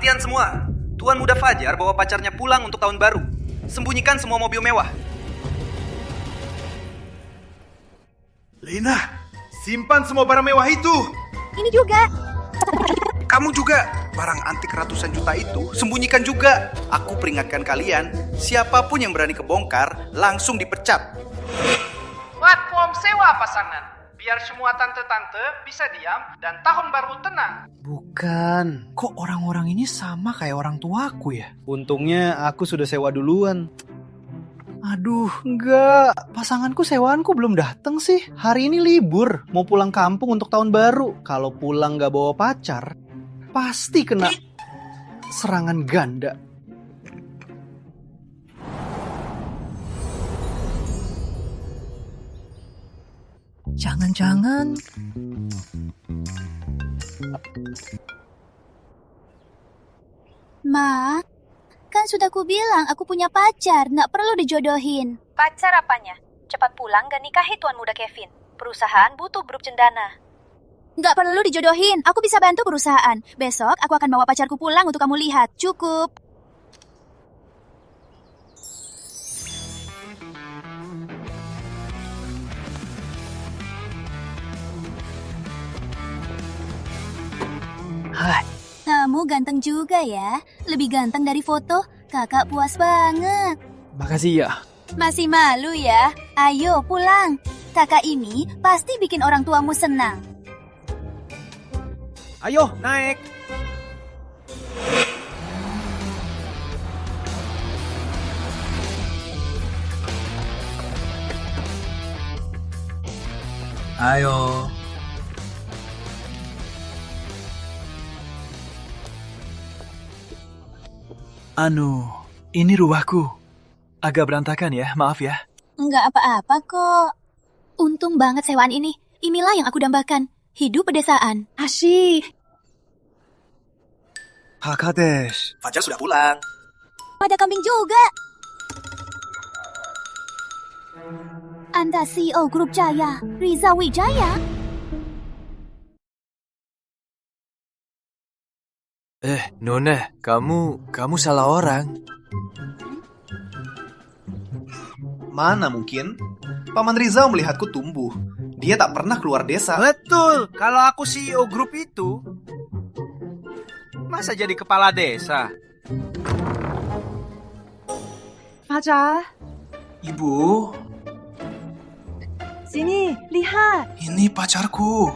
Perhatian semua, Tuan Muda Fajar bawa pacarnya pulang untuk tahun baru. Sembunyikan semua mobil mewah. Lena, simpan semua barang mewah itu. Ini juga. Kamu juga, barang antik ratusan juta itu sembunyikan juga. Aku peringatkan kalian, siapapun yang berani kebongkar langsung dipecat. Platform sewa pasangan, biar semua tante-tante bisa diam dan tahun baru tenang. Bukan, kok orang-orang ini sama kayak orang tuaku ya? Untungnya aku sudah sewa duluan. Aduh, enggak. Pasanganku sewaanku belum datang sih. Hari ini libur, mau pulang kampung untuk tahun baru. Kalau pulang gak bawa pacar, pasti kena serangan ganda. Jangan-jangan Ma, kan sudah kubilang aku punya pacar, nggak perlu dijodohin. Pacar apanya? Cepat pulang dan nikahi Tuan Muda Kevin. Perusahaan butuh grup cendana. Nggak perlu dijodohin, aku bisa bantu perusahaan. Besok aku akan bawa pacarku pulang untuk kamu lihat. Cukup. Hai. Kamu ganteng juga ya. Lebih ganteng dari foto. Kakak puas banget. Makasih ya. Masih malu ya? Ayo pulang. Kakak ini pasti bikin orang tuamu senang. Ayo, naik. Ayo. Ini rumahku. Agak berantakan ya, maaf ya. Enggak apa-apa kok. Untung banget sewaan ini. Inilah yang aku dambakan. Hidup pedesaan. Asyik. Hakades. Fajar sudah pulang. Ada kambing juga. Anda CEO Grup Jaya, Riza Wijaya. Nona, kamu salah orang. Mana mungkin? Paman Rizal melihatku tumbuh. Dia tak pernah keluar desa. Betul, kalau aku CEO grup itu, masa jadi kepala desa? Fajar, Ibu, sini, lihat. ini pacarku.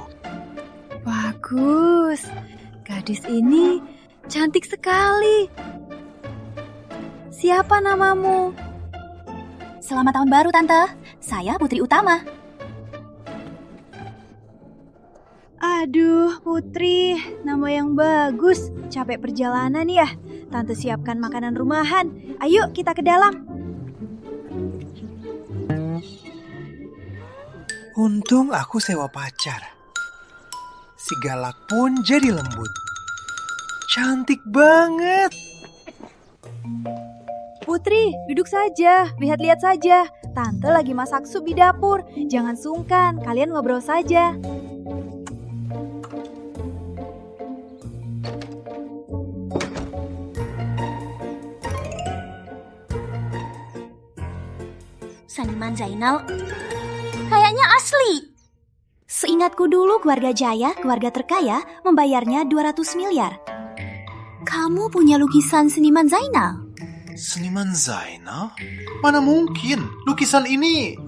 Bagus. Gadis ini cantik sekali. Siapa namamu? Selamat tahun baru, Tante. Saya Putri Utama. Aduh, Putri, nama yang bagus. Capek perjalanan ya. Tante siapkan makanan rumahan. Ayo kita ke dalam. Untung aku sewa pacar. Si galak pun jadi lembut. Cantik banget. Putri, duduk saja. Lihat-lihat saja. Tante lagi masak sup di dapur. Jangan sungkan, kalian ngobrol saja. Seniman Zainal. Kayaknya asli. Seingatku dulu keluarga Jaya, keluarga terkaya, membayarnya 200 miliar. Kamu punya lukisan seniman Zainal? Seniman Zainal? Mana mungkin? Lukisan ini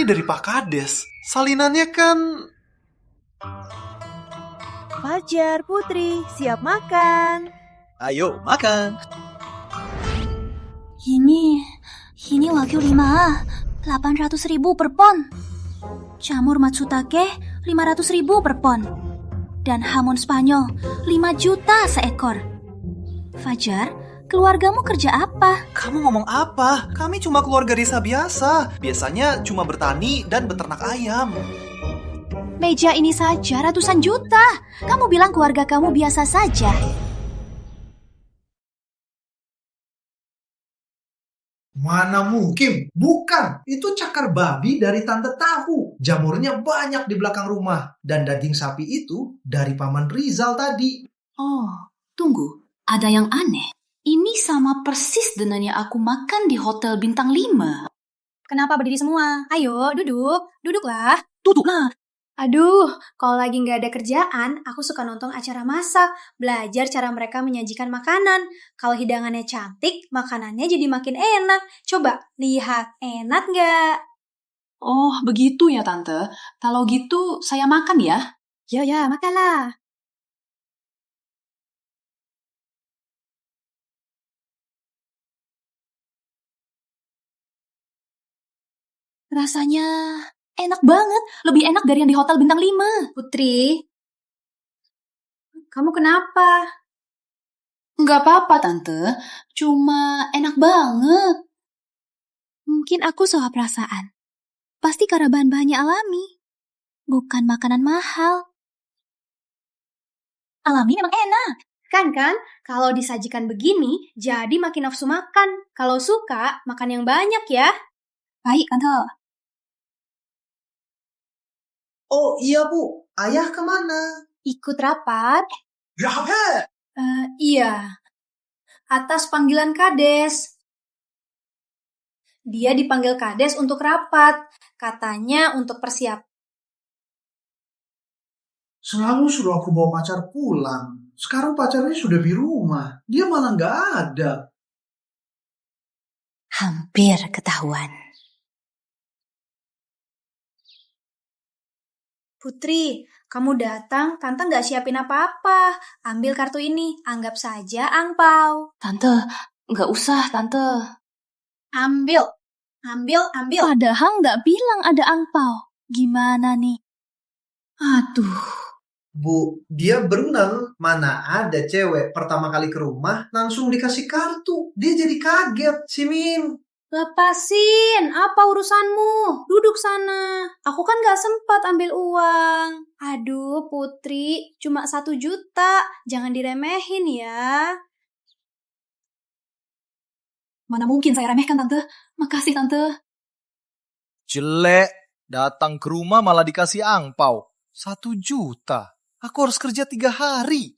dari Pak Kades. Salinannya kan... Fajar, Putri, siap makan. Ayo, makan. Ini wagyu 5, 800.000 per pon. Jamur matsutake 500.000 per pon. Dan hamon Spanyol 5 juta seekor. Fajar, keluargamu kerja apa? Kamu ngomong apa? Kami cuma keluarga desa biasa. Biasanya cuma bertani dan beternak ayam. Meja ini saja ratusan juta. Kamu bilang keluarga kamu biasa saja. Mana mungkin? Bukan, itu cakar babi dari Tante Tahu. Jamurnya banyak di belakang rumah. Dan daging sapi itu dari Paman Rizal tadi. Oh, Tunggu, ada yang aneh. Ini sama persis dengan yang aku makan di Hotel Bintang 5. Kenapa berdiri semua? Ayo, duduk. Duduklah. Duduklah. Aduh, kalau lagi nggak ada kerjaan, aku suka nonton acara masak, belajar cara mereka menyajikan makanan. Kalau hidangannya cantik, makanannya jadi makin enak. Coba, lihat, enak nggak? Oh, begitu ya, Tante. Kalau gitu, saya makan ya. Ya, makanlah. Rasanya enak banget. Lebih enak dari yang di Hotel Bintang 5. Putri, kamu kenapa? Nggak apa-apa, Tante. Cuma enak banget. Mungkin aku salah perasaan. Pasti karena bahan-bahannya alami. Bukan makanan mahal. Alami memang enak. Kan? Kalau disajikan begini, jadi makin nafsu makan. Kalau suka, makan yang banyak ya. Baik, Tante. Oh iya Bu, ayah kemana? Ikut rapat? Rapat? Iya. Atas panggilan Kades. Dia dipanggil Kades untuk rapat. Katanya untuk persiapan. Selalu suruh aku bawa pacar pulang. Sekarang pacarnya sudah di rumah. Dia malah nggak ada. Hampir ketahuan. Putri, kamu datang, Tante nggak siapin apa-apa. Ambil kartu ini, anggap saja angpau. Tante, nggak usah, Tante. Ambil. Padahal nggak bilang ada angpau. Gimana nih? Aduh. Bu, dia berenang. Mana ada cewek pertama kali ke rumah langsung dikasih kartu. Dia jadi kaget, si Min. Lepasin, apa urusanmu? Duduk sana. Aku kan gak sempat ambil uang. Aduh, Putri, cuma 1 juta. Jangan diremehin ya. Mana mungkin saya remehkan, Tante. Makasih, Tante. Jelek, datang ke rumah malah dikasih angpau. 1 juta. Aku harus kerja 3 hari.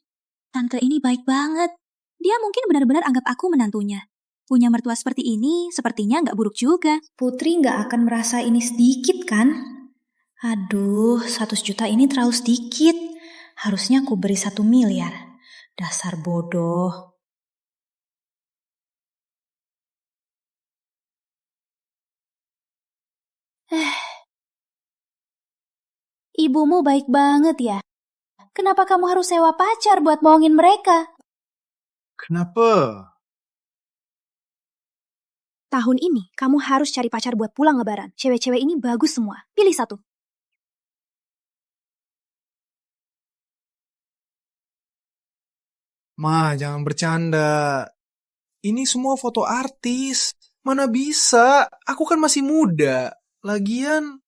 Tante ini baik banget. Dia mungkin benar-benar anggap aku menantunya. Punya mertua seperti ini, sepertinya nggak buruk juga. Putri nggak akan merasa ini sedikit kan? Aduh, 100 juta ini terlalu sedikit. Harusnya aku beri 1 miliar. Dasar bodoh. Ibumu baik banget ya. Kenapa kamu harus sewa pacar buat bohongin mereka? Kenapa? Tahun ini, kamu harus cari pacar buat pulang lebaran. Cewek-cewek ini bagus semua. Pilih 1. Ma, jangan bercanda. Ini semua foto artis. Mana bisa? Aku kan masih muda. Lagian...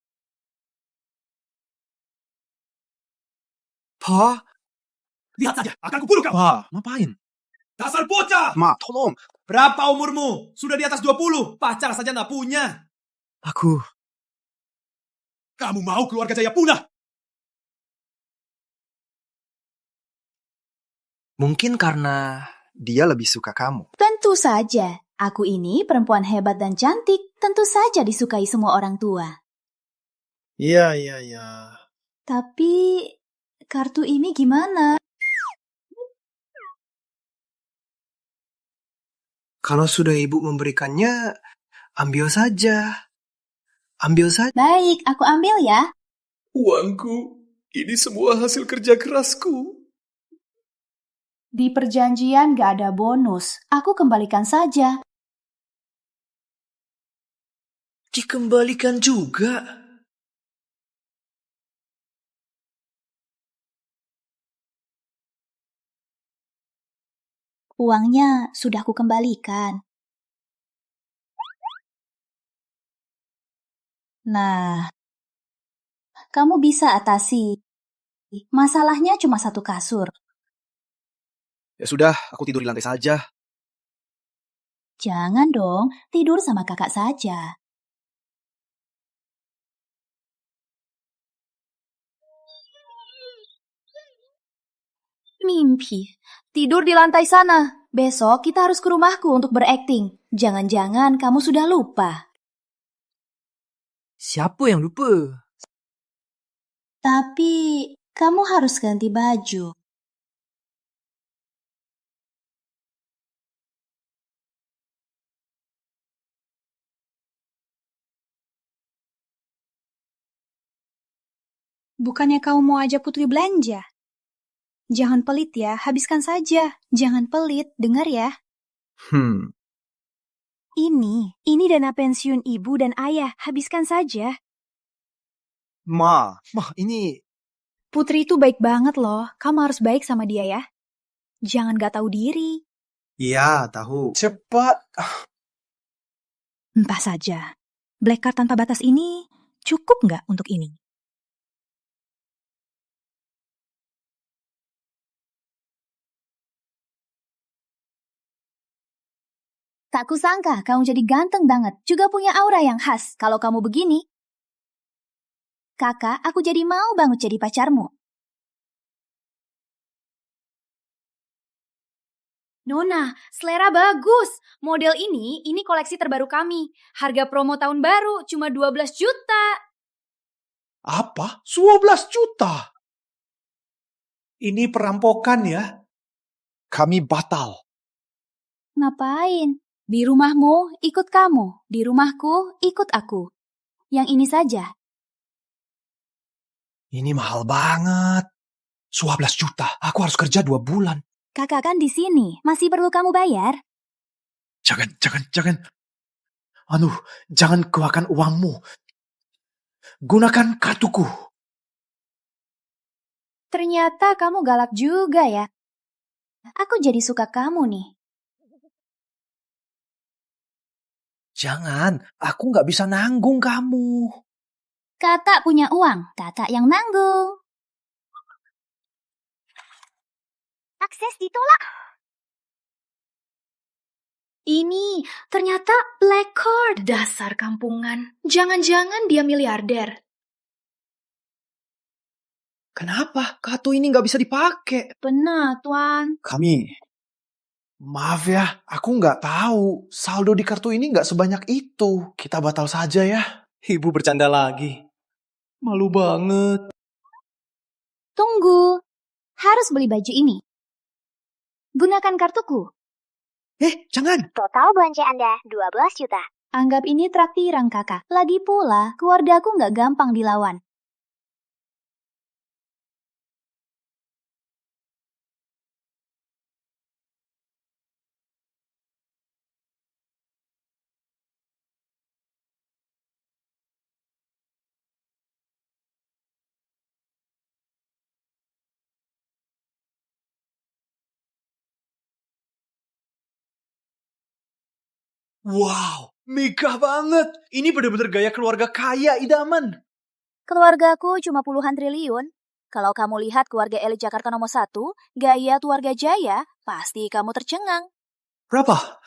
Pa? Lihat saja, akan kubunuh kau. Pa, ngapain? Dasar bocah! Ma, tolong. Berapa umurmu? Sudah di atas 20. Pacar saja tak punya. Aku... Kamu mau keluarga Jaya punah? Mungkin karena dia lebih suka kamu. Tentu saja. Aku ini perempuan hebat dan cantik. Tentu saja disukai semua orang tua. Iya. Tapi kartu ini gimana? Kalau sudah ibu memberikannya, ambil saja. Ambil saja. Baik, aku ambil ya. Uangku, ini semua hasil kerja kerasku. Di perjanjian gak ada bonus. Aku kembalikan saja. Dikembalikan juga. Uangnya sudah aku kembalikan. Nah, kamu bisa atasi. Masalahnya cuma 1 kasur. Ya sudah, aku tidur di lantai saja. Jangan dong, tidur sama kakak saja. mimpi. Tidur di lantai sana. Besok kita harus ke rumahku untuk berakting. Jangan-jangan kamu sudah lupa. Siapa yang lupa? Tapi kamu harus ganti baju. Bukannya kamu mau ajak Putri belanja? Jangan pelit ya, habiskan saja. Jangan pelit, dengar ya. Ini dana pensiun ibu dan ayah, habiskan saja. Ma, ini... Putri itu baik banget loh, kamu harus baik sama dia ya. Jangan gak tahu diri. Iya, tahu. Cepat. Entah saja, Black Card tanpa batas ini cukup nggak untuk ini? Tak kusangka kamu jadi ganteng banget, juga punya aura yang khas. Kalau kamu begini, kakak, aku jadi mau banget jadi pacarmu. Nona, selera bagus. Model ini koleksi terbaru kami. Harga promo tahun baru cuma 12 juta. Apa? 12 juta? Ini perampokan ya? Kami batal. Ngapain? Di rumahmu, ikut kamu. Di rumahku, ikut aku. Yang ini saja. Ini mahal banget. 12 juta. Aku harus kerja 2 bulan. Kakak kan di sini. Masih perlu kamu bayar? Jangan. Jangan keluarkan uangmu. Gunakan kartuku. Ternyata kamu galak juga ya. Aku jadi suka kamu nih. Jangan, aku nggak bisa nanggung kamu. Kakak punya uang, kakak yang nanggung. Akses ditolak. Ini ternyata Black Card. Dasar kampungan. Jangan-jangan dia miliarder. Kenapa? Kartu ini nggak bisa dipakai. Benar, Tuan. Maaf ya, aku nggak tahu. Saldo di kartu ini nggak sebanyak itu. Kita batal saja ya. Ibu bercanda lagi. Malu banget. Tunggu. Harus beli baju ini. Gunakan kartuku. Jangan. Total belanja Anda 12 juta. Anggap ini traktiran kakak. Lagi pula, keluargaku nggak gampang dilawan. Wow, megah banget. Ini bener-bener gaya keluarga kaya idaman. Keluargaku cuma puluhan triliun. Kalau kamu lihat keluarga elit Jakarta nomor 1, gaya keluarga Jaya, pasti kamu tercengang. Berapa?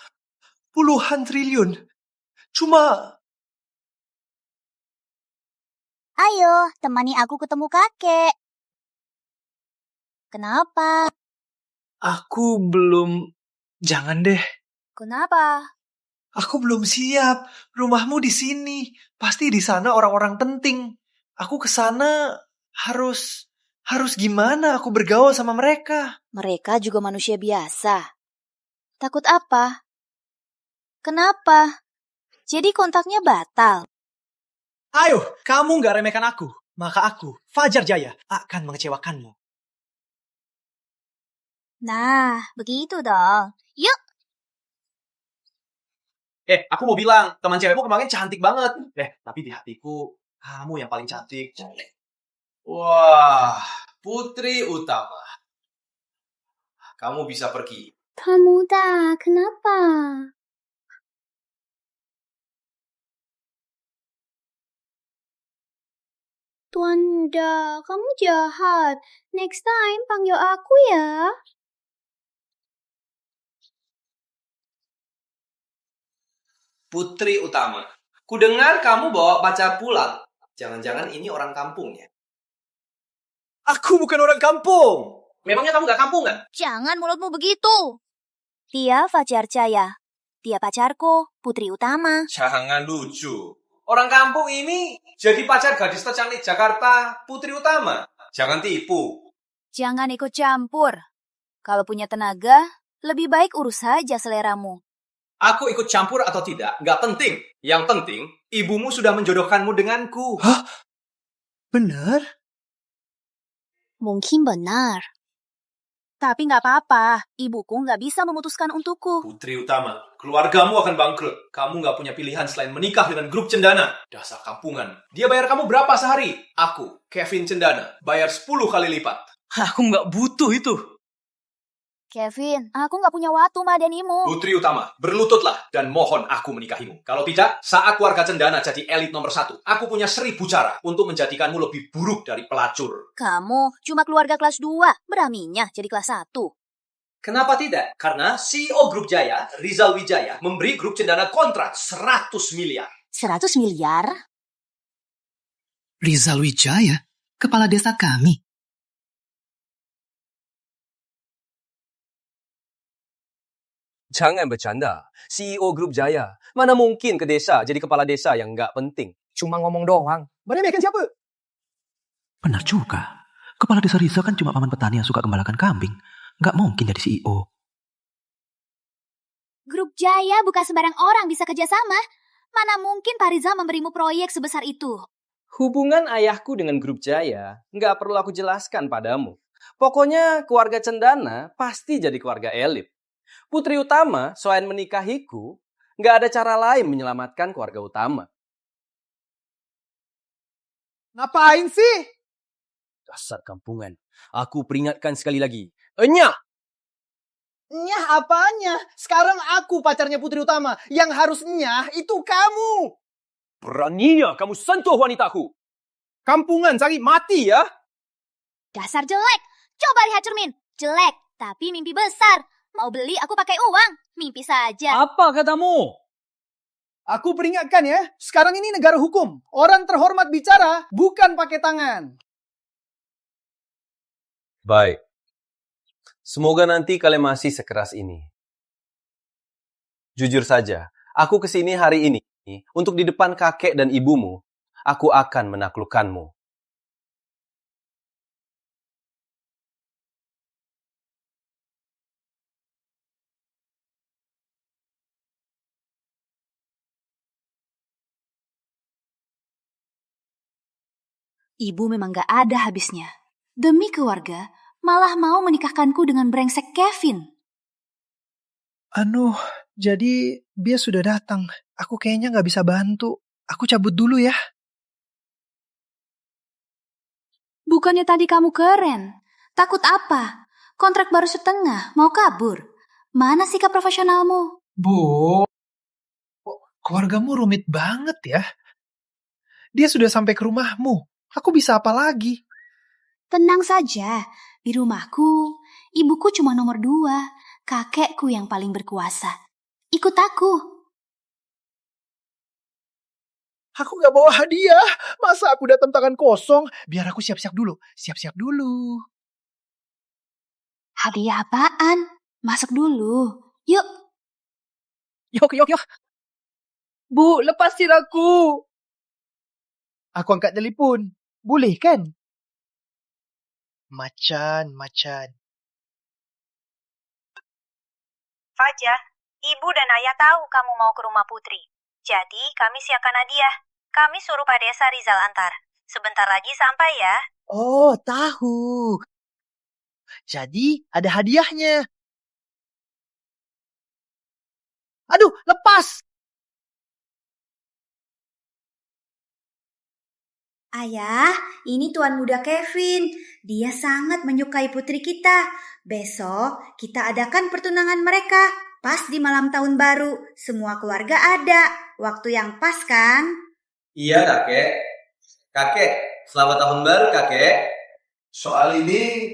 Puluhan triliun. Cuma... Ayo, temani aku ketemu kakek. Kenapa? Aku belum... Jangan deh. Kenapa? Aku belum siap. Rumahmu di sini. Pasti di sana orang-orang penting. Aku ke sana harus gimana aku bergaul sama mereka? Mereka juga manusia biasa. Takut apa? Kenapa? Jadi kontaknya batal. Ayo, kamu nggak remehkan aku. Maka aku, Fajar Jaya, akan mengecewakanmu. Nah, begitu dong. Yuk! Aku mau bilang, teman cewekmu kemarin cantik banget. Tapi di hatiku, kamu yang paling cantik. Wah, Putri Utama. Kamu bisa pergi. Pemuda, kenapa? Tuanda, kamu jahat. Next time panggil aku ya. Putri Utama. Kudengar kamu bawa pacar pulang. Jangan-jangan ini orang kampung ya? Aku bukan orang kampung. Memangnya kamu gak kampungan? Jangan mulutmu begitu. Dia Fajar Jaya. Dia pacarku, Putri Utama. Jangan lucu. Orang kampung ini jadi pacar gadis tercantik Jakarta, Putri Utama. Jangan tipu. Jangan ikut campur. Kalau punya tenaga, lebih baik urus saja seleramu. Aku ikut campur atau tidak, gak penting. Yang penting, ibumu sudah menjodohkanmu denganku. Hah? Bener? Mungkin benar. Tapi nggak apa-apa, ibuku nggak bisa memutuskan untukku. Putri Utama, keluargamu akan bangkrut. Kamu gak punya pilihan selain menikah dengan grup Cendana. Dasar kampungan. Dia bayar kamu berapa sehari? Aku, Kevin Cendana, bayar 10 kali lipat. Aku gak butuh itu. Kevin, aku nggak punya waktu madanimu. Putri Utama, berlututlah dan mohon aku menikahimu. Kalau tidak, saat keluarga Cendana jadi elit nomor 1, aku punya 1000 cara untuk menjadikanmu lebih buruk dari pelacur. Kamu cuma keluarga kelas 2, beraninya jadi kelas 1. Kenapa tidak? Karena CEO Grup Jaya, Rizal Wijaya, memberi Grup Cendana kontrak 100 miliar. 100 miliar? Rizal Wijaya, kepala desa kami. Jangan bercanda. CEO Grup Jaya. Mana mungkin ke desa jadi kepala desa yang nggak penting. Cuma ngomong doang. Meremehkan siapa? Benar juga. Kepala desa Riza kan cuma paman petani yang suka gembalakan kambing. Nggak mungkin jadi CEO. Grup Jaya bukan sembarang orang bisa kerjasama. Mana mungkin Pak Rizal memberimu proyek sebesar itu? Hubungan ayahku dengan Grup Jaya nggak perlu aku jelaskan padamu. Pokoknya keluarga Cendana pasti jadi keluarga elit. Putri Utama, selain menikahiku, nggak ada cara lain menyelamatkan keluarga Utama. Ngapain sih? Dasar kampungan. Aku peringatkan sekali lagi. Enyah! Nyah apanya? Sekarang aku pacarnya Putri Utama. Yang harus nyah itu kamu. Beraninya kamu sentuh wanitaku. Kampungan cari mati ya. Dasar jelek. Coba lihat cermin. Jelek, tapi mimpi besar. Mau beli aku pakai uang. Mimpi saja. Apa katamu? Aku peringatkan ya. Sekarang ini negara hukum. Orang terhormat bicara bukan pakai tangan. Baik. Semoga nanti kalian masih sekeras ini. Jujur saja, aku kesini hari ini untuk di depan kakek dan ibumu, aku akan menaklukkanmu. Ibu memang gak ada habisnya. Demi keluarga, malah mau menikahkanku dengan brengsek Kevin. Jadi dia sudah datang. Aku kayaknya gak bisa bantu. Aku cabut dulu ya. Bukannya tadi kamu keren? Takut apa? Kontrak baru setengah, mau kabur. Mana sikap profesionalmu? Bu, keluargamu rumit banget ya. Dia sudah sampai ke rumahmu. Aku bisa apa lagi? Tenang saja, di rumahku, ibuku cuma nomor 2, kakekku yang paling berkuasa. Ikut aku. Aku gak bawa hadiah. Masa aku datang tangan kosong? Biar aku siap-siap dulu. Siap-siap dulu. Hadiah apaan? Masuk dulu. Yuk. Yuk. Bu, lepasin aku. Aku angkat telepon. Boleh kan? Macan. Fajar, ibu dan ayah tahu kamu mau ke rumah Putri. Jadi kami siapkan hadiah. Kami suruh Pak Desa Rizal antar. Sebentar lagi sampai ya. Oh, tahu. Jadi ada hadiahnya. Aduh, lepas. Ayah, ini Tuan Muda Kevin. Dia sangat menyukai putri kita. Besok kita adakan pertunangan mereka. Pas di malam tahun baru. Semua keluarga ada. Waktu yang pas kan? Iya, kakek. Kakek, selamat tahun baru, kakek. Soal ini,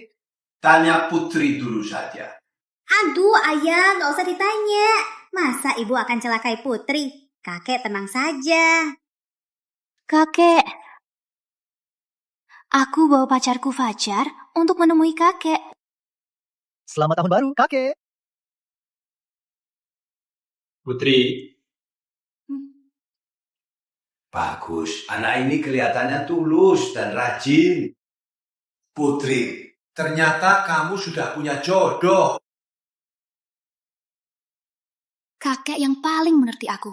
tanya Putri dulu saja. Aduh, ayah, gak usah ditanya. Masa ibu akan celakai putri? Kakek tenang saja. Kakek, aku bawa pacarku Fajar untuk menemui kakek. Selamat tahun baru, kakek. Putri. Bagus, anak ini kelihatannya tulus dan rajin. Putri, ternyata kamu sudah punya jodoh. Kakek yang paling mengerti aku.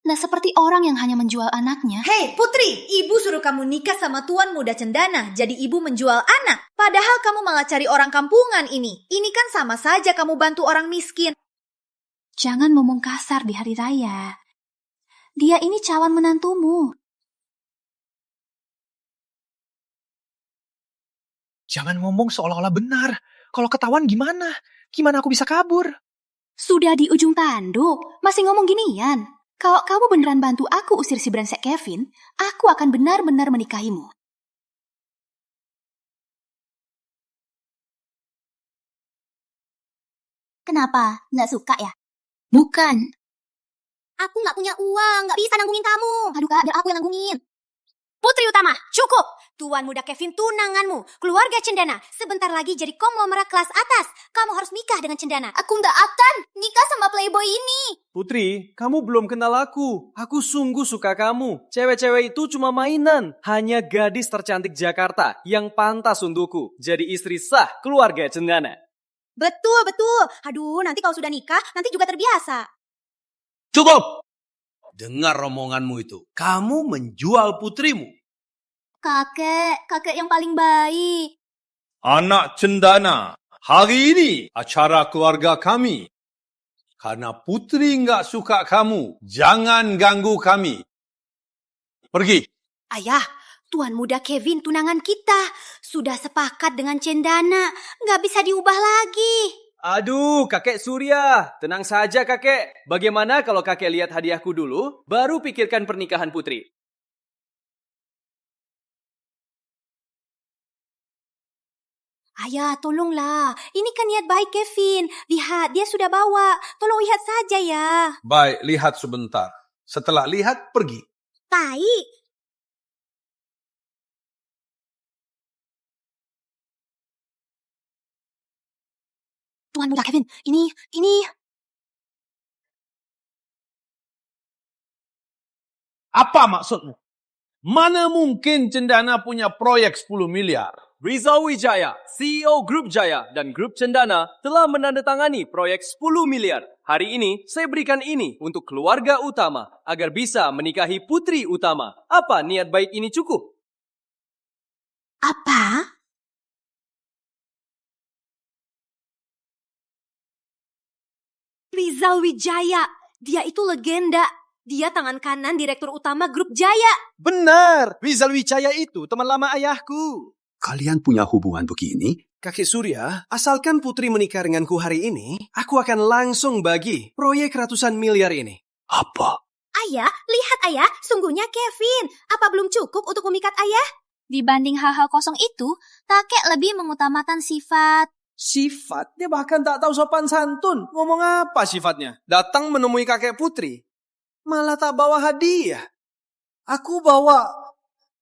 Nah, seperti orang yang hanya menjual anaknya. Hei Putri, ibu suruh kamu nikah sama tuan muda cendana, jadi ibu menjual anak. Padahal kamu malah cari orang kampungan ini. Ini kan sama saja kamu bantu orang miskin. Jangan ngomong kasar di hari raya. Dia ini calon menantumu. Jangan ngomong seolah-olah benar. Kalau ketahuan gimana? Gimana aku bisa kabur? Sudah di ujung tanduk, masih ngomong ginian. Kalau kamu beneran bantu aku usir si brengsek Kevin, aku akan benar-benar menikahimu. Kenapa? Nggak suka ya? Bukan. Aku nggak punya uang, nggak bisa nanggungin kamu. Aduh kak, biar aku yang nanggungin. Putri Utama, cukup! Tuan muda Kevin tunanganmu, keluarga Cendana, sebentar lagi jadi konglomerat kelas atas. Kamu harus nikah dengan Cendana. Aku nggak akan nikah sama playboy ini. Putri, kamu belum kenal aku. Aku sungguh suka kamu. Cewek-cewek itu cuma mainan. Hanya gadis tercantik Jakarta yang pantas untukku jadi istri sah keluarga Cendana. Betul, betul. Aduh, nanti kalau sudah nikah, nanti juga terbiasa. Cukup! Dengar omonganmu itu. Kamu menjual putrimu. Kakek yang paling baik. Anak Cendana, hari ini acara keluarga kami. Karena putri nggak suka kamu, jangan ganggu kami. Pergi. Ayah, tuan muda Kevin tunangan kita. Sudah sepakat dengan Cendana. Nggak bisa diubah lagi. Aduh, kakek Surya. Tenang saja kakek. Bagaimana kalau kakek lihat hadiahku dulu, baru pikirkan pernikahan putri. Ayah, tolonglah. Ini kan niat baik Kevin. Lihat, dia sudah bawa. Tolong lihat saja ya. Baik, lihat sebentar. Setelah lihat, pergi. Baik. Tuan muda Kevin, ini. Apa maksudmu? Mana mungkin Cendana punya proyek 10 miliar? Rizal Wijaya, CEO Grup Jaya dan Grup Cendana telah menandatangani proyek 10 miliar. Hari ini, saya berikan ini untuk keluarga utama agar bisa menikahi putri utama. Apa niat baik ini cukup? Apa? Rizal Wijaya, dia itu legenda. Dia tangan kanan direktur utama Grup Jaya. Benar, Rizal Wijaya itu teman lama ayahku. Kalian punya hubungan begini? Kakek Surya, asalkan putri menikah denganku hari ini, aku akan langsung bagi proyek ratusan miliar ini. Apa? Ayah, lihat ayah, sungguhnya Kevin. Apa belum cukup untuk memikat ayah? Dibanding hal-hal kosong itu, kakek lebih mengutamakan sifat. Sifat? Dia bahkan tak tahu sopan santun. Ngomong apa sifatnya? Datang menemui kakek putri. Malah tak bawa hadiah. Aku bawa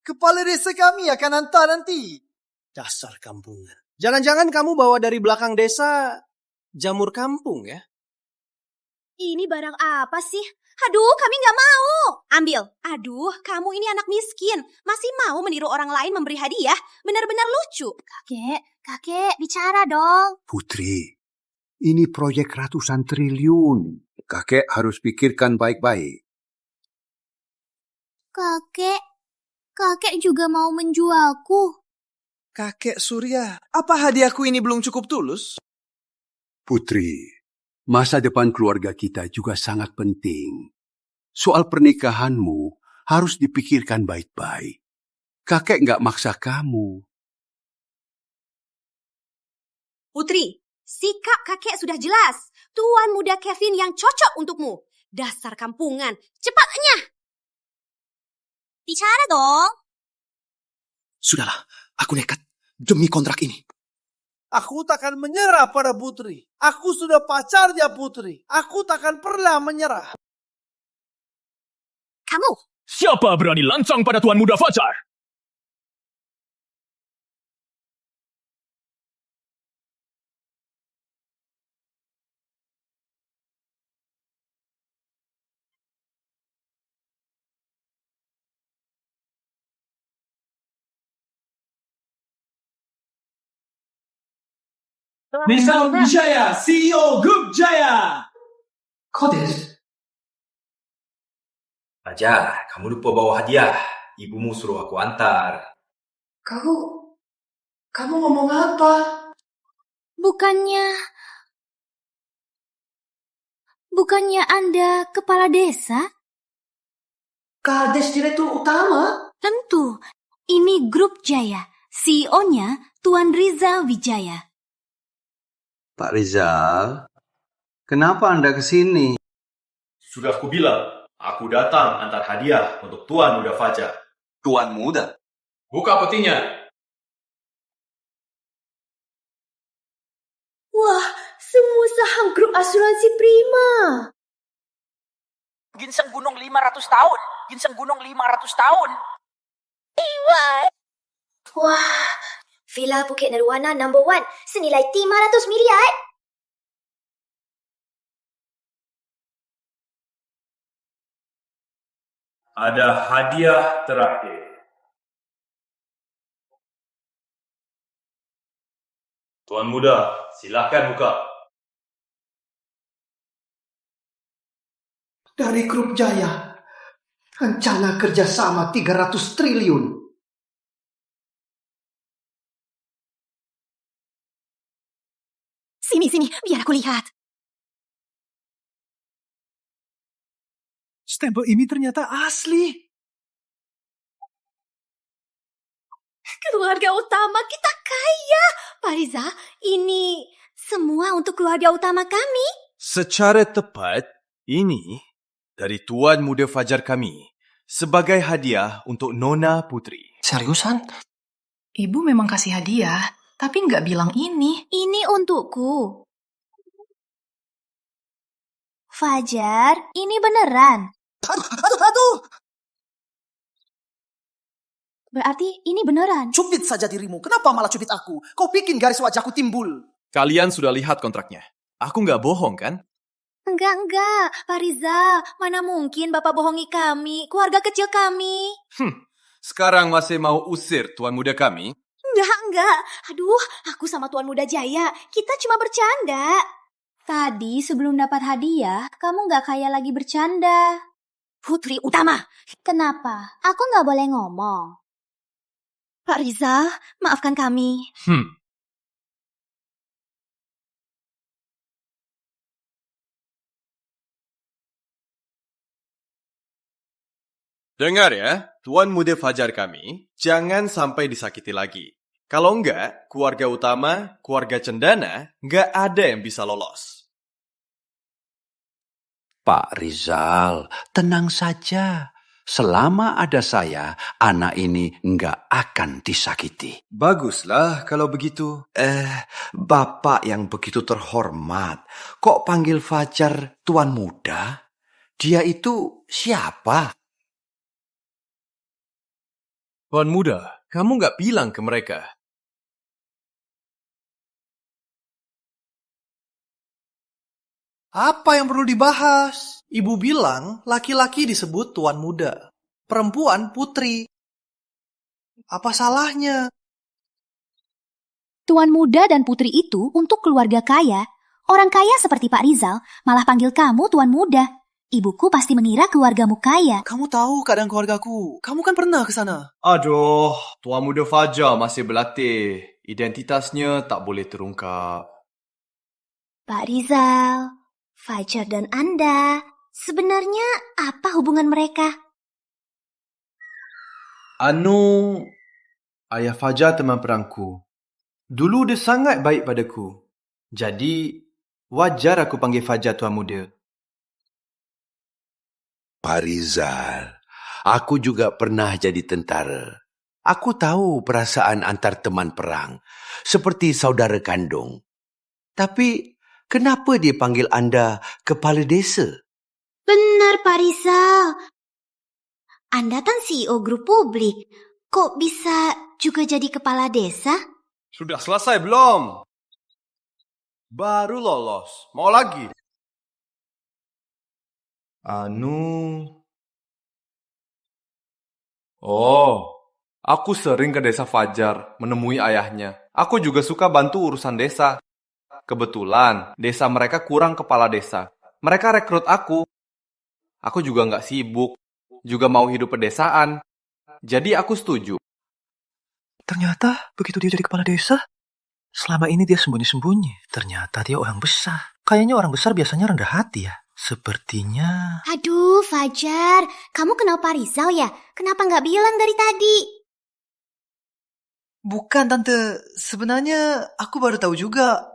kepala desa kami akan hantar nanti. Dasar kampungan. Jangan-jangan kamu bawa dari belakang desa jamur kampung ya? Ini barang apa sih? Aduh, kami nggak mau. Ambil. Aduh, kamu ini anak miskin. Masih mau meniru orang lain memberi hadiah? Benar-benar lucu. Kakek, bicara dong. Putri, ini proyek ratusan triliun. Kakek harus pikirkan baik-baik. Kakek juga mau menjualku. Kakek Surya, apa hadiahku ini belum cukup tulus? Putri, masa depan keluarga kita juga sangat penting. Soal pernikahanmu harus dipikirkan baik-baik. Kakek nggak maksa kamu. Putri, sikap kakek sudah jelas. Tuan muda Kevin yang cocok untukmu. Dasar kampungan. Cepatnya. Bicara dong. Sudahlah, aku nekat demi kontrak ini. Aku takkan menyerah pada putri. Aku sudah pacarnya putri. Aku takkan pernah menyerah. Kamu. Siapa berani lancang pada Tuan Muda Fajar? Rizal Wijaya, CEO Grup Jaya. Kodes. Raja, kamu lupa bawa hadiah. Ibumu suruh aku antar. Kamu ngomong apa? Bukannya Anda kepala desa? Kades Direktur Utama? Tentu. Ini Grup Jaya. CEO-nya Tuan Rizal Wijaya. Pak Rizal, kenapa Anda ke sini? Sudah aku bilang, aku datang antar hadiah untuk Tuan Muda Fajar. Tuan Muda? Buka petinya. Wah, semua saham grup asuransi Prima. Ginseng gunung 500 tahun. Ginseng gunung 500 tahun. Wah, Villa Bukit Nirwana No. 1 senilai 500 miliar. Ada hadiah terakhir. Tuan Muda, silakan buka. Dari Grup Jaya. Rencana kerjasama 300 triliun. Sini, biar aku lihat. Stempel ini ternyata asli. Keluarga utama kita kaya. Pak Riza, ini semua untuk keluarga utama kami. Secara tepat, ini dari Tuan Muda Fajar kami sebagai hadiah untuk Nona Putri. Seriusan? Ibu memang kasih hadiah, tapi nggak bilang ini. Ini untukku. Fajar, ini beneran. Aduh! Berarti ini beneran. Cubit saja dirimu. Kenapa malah cubit aku? Kau bikin garis wajahku timbul. Kalian sudah lihat kontraknya. Aku nggak bohong kan? Enggak. Pak Riza, mana mungkin Bapak bohongi kami, keluarga kecil kami. Sekarang masih mau usir Tuan Muda kami? Enggak. Aduh, aku sama Tuan Muda Jaya, kita cuma bercanda. Tadi sebelum dapat hadiah, kamu nggak kayak lagi bercanda. Putri Utama. Kenapa? Aku nggak boleh ngomong. Pak Riza, maafkan kami. Dengar ya, Tuan Muda Fajar kami, jangan sampai disakiti lagi. Kalau enggak, keluarga utama, keluarga cendana, enggak ada yang bisa lolos. Pak Rizal, tenang saja. Selama ada saya, anak ini nggak akan disakiti. Baguslah kalau begitu. Bapak yang begitu terhormat, kok panggil Fajar Tuan Muda? Dia itu siapa? Tuan Muda, kamu nggak bilang ke mereka. Apa yang perlu dibahas? Ibu bilang laki-laki disebut Tuan Muda, perempuan putri. Apa salahnya? Tuan Muda dan Putri itu untuk keluarga kaya. Orang kaya seperti Pak Rizal malah panggil kamu Tuan Muda. Ibuku pasti mengira keluargamu kaya. Kamu tahu keadaan keluargaku. Kamu kan pernah ke sana. Aduh, Tuan Muda Fajar masih berlatih. Identitasnya tak boleh terungkap. Pak Rizal, Fajar dan Anda, sebenarnya apa hubungan mereka? Ayah Fajar teman perangku. Dulu dia sangat baik padaku. Jadi, wajar aku panggil Fajar Tuan Muda. Pak Rizal, aku juga pernah jadi tentara. Aku tahu perasaan antar teman perang, seperti saudara kandung. Tapi, kenapa dia panggil Anda kepala desa? Benar, Pak Rizal. Anda kan CEO grup publik. Kok bisa juga jadi kepala desa? Sudah selesai belum? Baru lolos. Mau lagi? Oh, aku sering ke desa Fajar menemui ayahnya. Aku juga suka bantu urusan desa. Kebetulan desa mereka kurang kepala desa. Mereka rekrut aku. Aku juga nggak sibuk, juga mau hidup pedesaan. Jadi aku setuju. Ternyata begitu dia jadi kepala desa, selama ini dia sembunyi-sembunyi. Ternyata dia orang besar. Kayaknya orang besar biasanya rendah hati ya. Sepertinya... Aduh, Fajar, kamu kenal Pak Rizal ya? Kenapa nggak bilang dari tadi? Bukan, Tante. Sebenarnya aku baru tahu juga.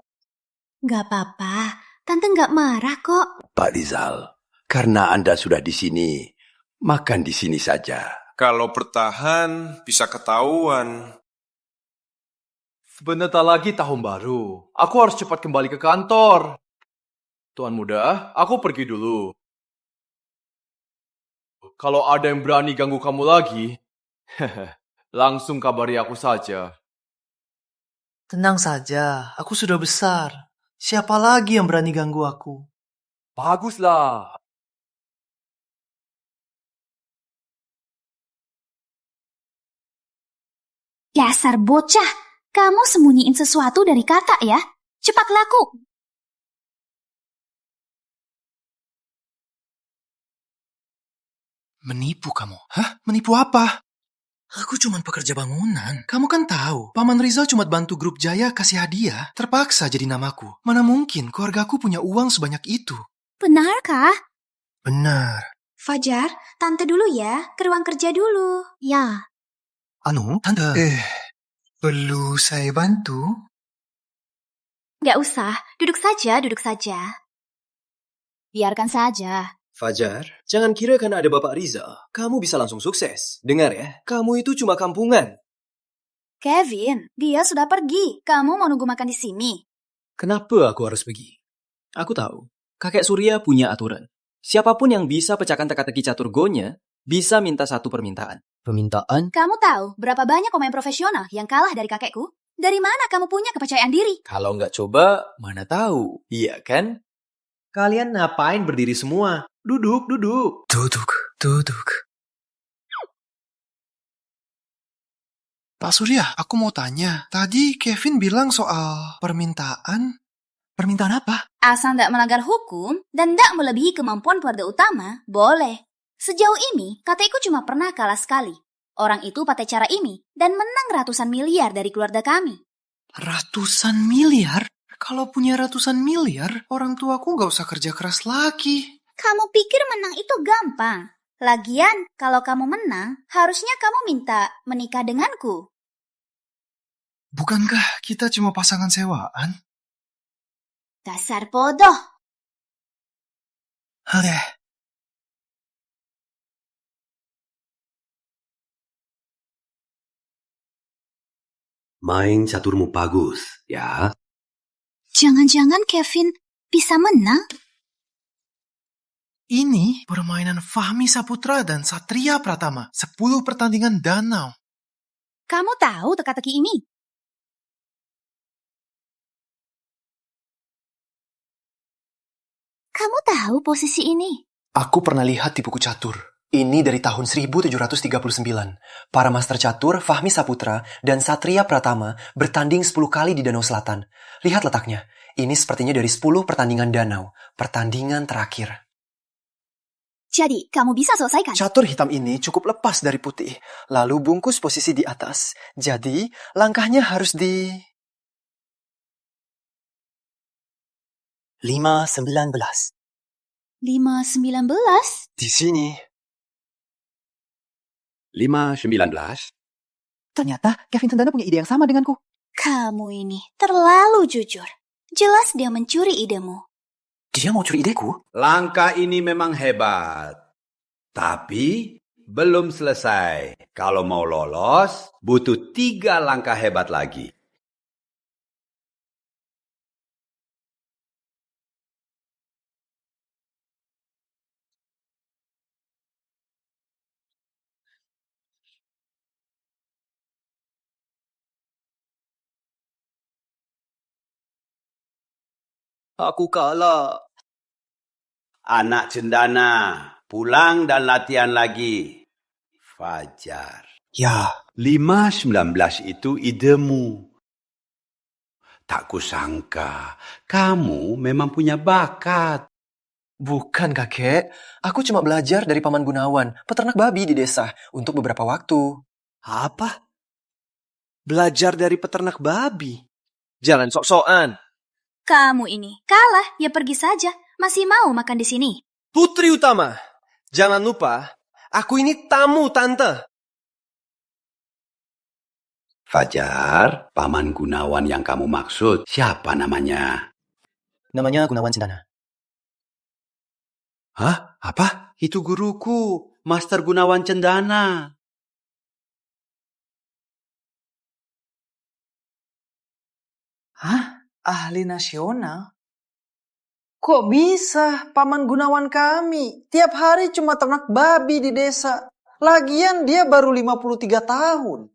Nggak apa-apa, Tante nggak marah kok. Pak Rizal, karena Anda sudah di sini, makan di sini saja. Kalau bertahan, bisa ketahuan. Sebentar lagi tahun baru. Aku harus cepat kembali ke kantor. Tuan muda, aku pergi dulu. Kalau ada yang berani ganggu kamu lagi, langsung kabari aku saja. Tenang saja, aku sudah besar. Siapa lagi yang berani ganggu aku? Baguslah. Dasar bocah, kamu sembunyiin sesuatu dari kakak ya? Cepat laku. Menipu kamu? Hah? Menipu apa? Aku cuma pekerja bangunan. Kamu kan tahu, Paman Rizal cuma bantu grup Jaya kasih hadiah. Terpaksa jadi namaku. Mana mungkin keluargaku punya uang sebanyak itu? Benarkah? Benar. Fajar, Tante dulu ya, ke ruang kerja dulu. Ya. Tante. Perlu saya bantu? Nggak usah, duduk saja. Biarkan saja. Fajar, jangan kira karena ada Bapak Rizal, kamu bisa langsung sukses. Dengar ya, kamu itu cuma kampungan. Kevin, dia sudah pergi. Kamu mau nunggu makan di sini? Kenapa aku harus pergi? Aku tahu, kakek Surya punya aturan. Siapapun yang bisa pecahkan teka-teki catur Go-nya, bisa minta satu permintaan. Permintaan? Kamu tahu berapa banyak pemain profesional yang kalah dari kakekku? Dari mana kamu punya kepercayaan diri? Kalau nggak coba, mana tahu. Iya kan? Kalian ngapain berdiri semua? Duduk. Duduk. Pak Surya, aku mau tanya. Tadi Kevin bilang soal permintaan. Permintaan apa? Asal tidak melanggar hukum dan tidak melebihi kemampuan keluarga utama, boleh. Sejauh ini, kakekku cuma pernah kalah sekali. Orang itu pakai cara ini dan menang ratusan miliar dari keluarga kami. Ratusan miliar? Kalau punya ratusan miliar, orang tuaku nggak usah kerja keras lagi. Kamu pikir menang itu gampang? Lagian, kalau kamu menang, harusnya kamu minta menikah denganku. Bukankah kita cuma pasangan sewaan? Dasar bodoh. Oke. Main caturmu bagus, ya. Jangan-jangan Kevin bisa menang? Ini permainan Fahmi Saputra dan Satria Pratama. 10 pertandingan danau. Kamu tahu teka-teki ini? Kamu tahu posisi ini? Aku pernah lihat di buku catur. Ini dari tahun 1739. Para master catur Fahmi Saputra dan Satria Pratama bertanding 10 kali di Danau Selatan. Lihat letaknya. Ini sepertinya dari 10 pertandingan danau. Pertandingan terakhir. Jadi, kamu bisa selesaikan? Catur hitam ini cukup lepas dari putih. Lalu bungkus posisi di atas. Jadi, langkahnya harus di... 5-19. 5-19? Di sini. 5-19. Ternyata Kevin Cendana punya ide yang sama denganku. Kamu ini terlalu jujur. Jelas dia mencuri idemu. Dia mau curi ideku? Langkah ini memang hebat. Tapi belum selesai. Kalau mau lolos, butuh 3 langkah hebat lagi. Aku kalah. Anak cendana, pulang dan latihan lagi. Fajar. Ya. 5-19 itu idemu. Tak kusangka, kamu memang punya bakat. Bukan, kakek. Aku cuma belajar dari Paman Gunawan, peternak babi di desa, untuk beberapa waktu. Apa? Belajar dari peternak babi? Jalan sok-sokan. Kamu ini kalah, ya pergi saja. Masih mau makan di sini? Putri Utama, jangan lupa, aku ini tamu tante. Fajar, Paman Gunawan yang kamu maksud, siapa namanya? Namanya Gunawan Cendana. Hah? Apa? Itu guruku, Master Gunawan Cendana. Hah? Ahli nasional? Kok bisa Paman Gunawan kami tiap hari cuma ternak babi di desa? Lagian dia baru 53 tahun.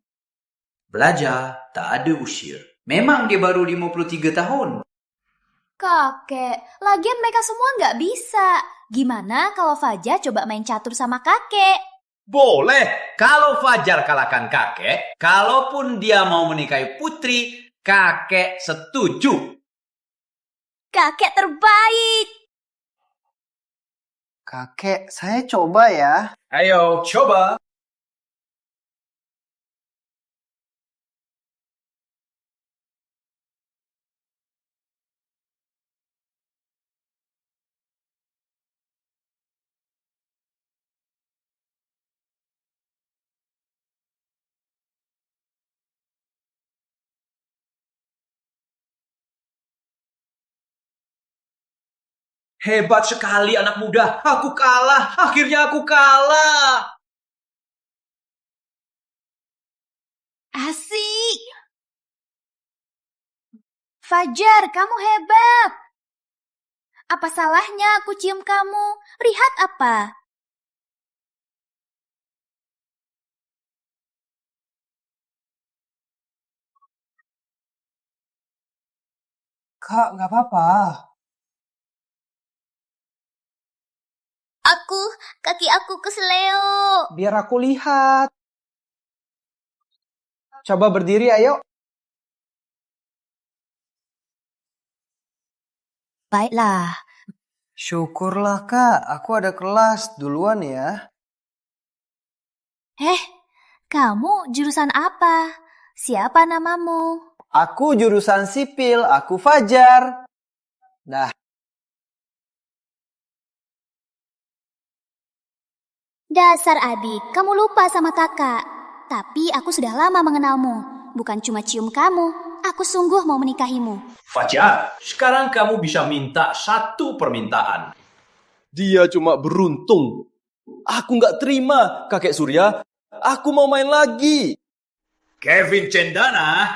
Belajar, tak ada usir. Memang dia baru 53 tahun. Kakek, lagian mereka semua nggak bisa. Gimana kalau Fajar coba main catur sama kakek? Boleh. Kalau Fajar kalahkan kakek, kalaupun dia mau menikahi putri, kakek setuju. Kakek terbaik. Kakek, saya coba ya. Ayo, coba. Hebat sekali anak muda. Aku kalah. Akhirnya aku kalah. Asik. Fajar, kamu hebat. Apa salahnya aku cium kamu? Lihat apa? Kak, nggak apa-apa. Kaki aku kesleo. Biar aku lihat. Coba berdiri, ayo. Baiklah. Syukurlah, Kak. Aku ada kelas. Duluan ya. Kamu jurusan apa? Siapa namamu? Aku jurusan sipil. Aku Fajar. Dah. Dasar adik, kamu lupa sama kakak. Tapi aku sudah lama mengenalmu. Bukan cuma cium kamu, aku sungguh mau menikahimu. Fajar, sekarang kamu bisa minta satu permintaan. Dia cuma beruntung. Aku nggak terima, kakek Surya. Aku mau main lagi. Kevin Cendana,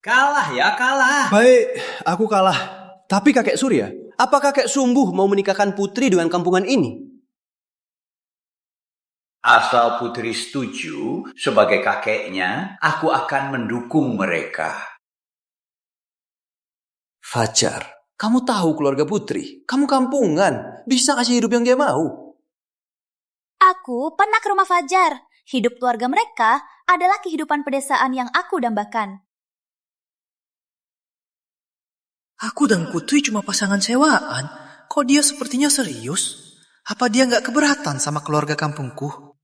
kalah ya, kalah. Baik, aku kalah. Tapi kakek Surya, apa kakek sungguh mau menikahkan putri dengan kampungan ini? Asal putri setuju, sebagai kakeknya, aku akan mendukung mereka. Fajar, kamu tahu keluarga putri. Kamu kampungan. Bisa kasih hidup yang dia mau. Aku pernah ke rumah Fajar. Hidup keluarga mereka adalah kehidupan pedesaan yang aku dambakan. Aku dan Putri cuma pasangan sewaan. Kok dia sepertinya serius? Apa dia nggak keberatan sama keluarga kampungku?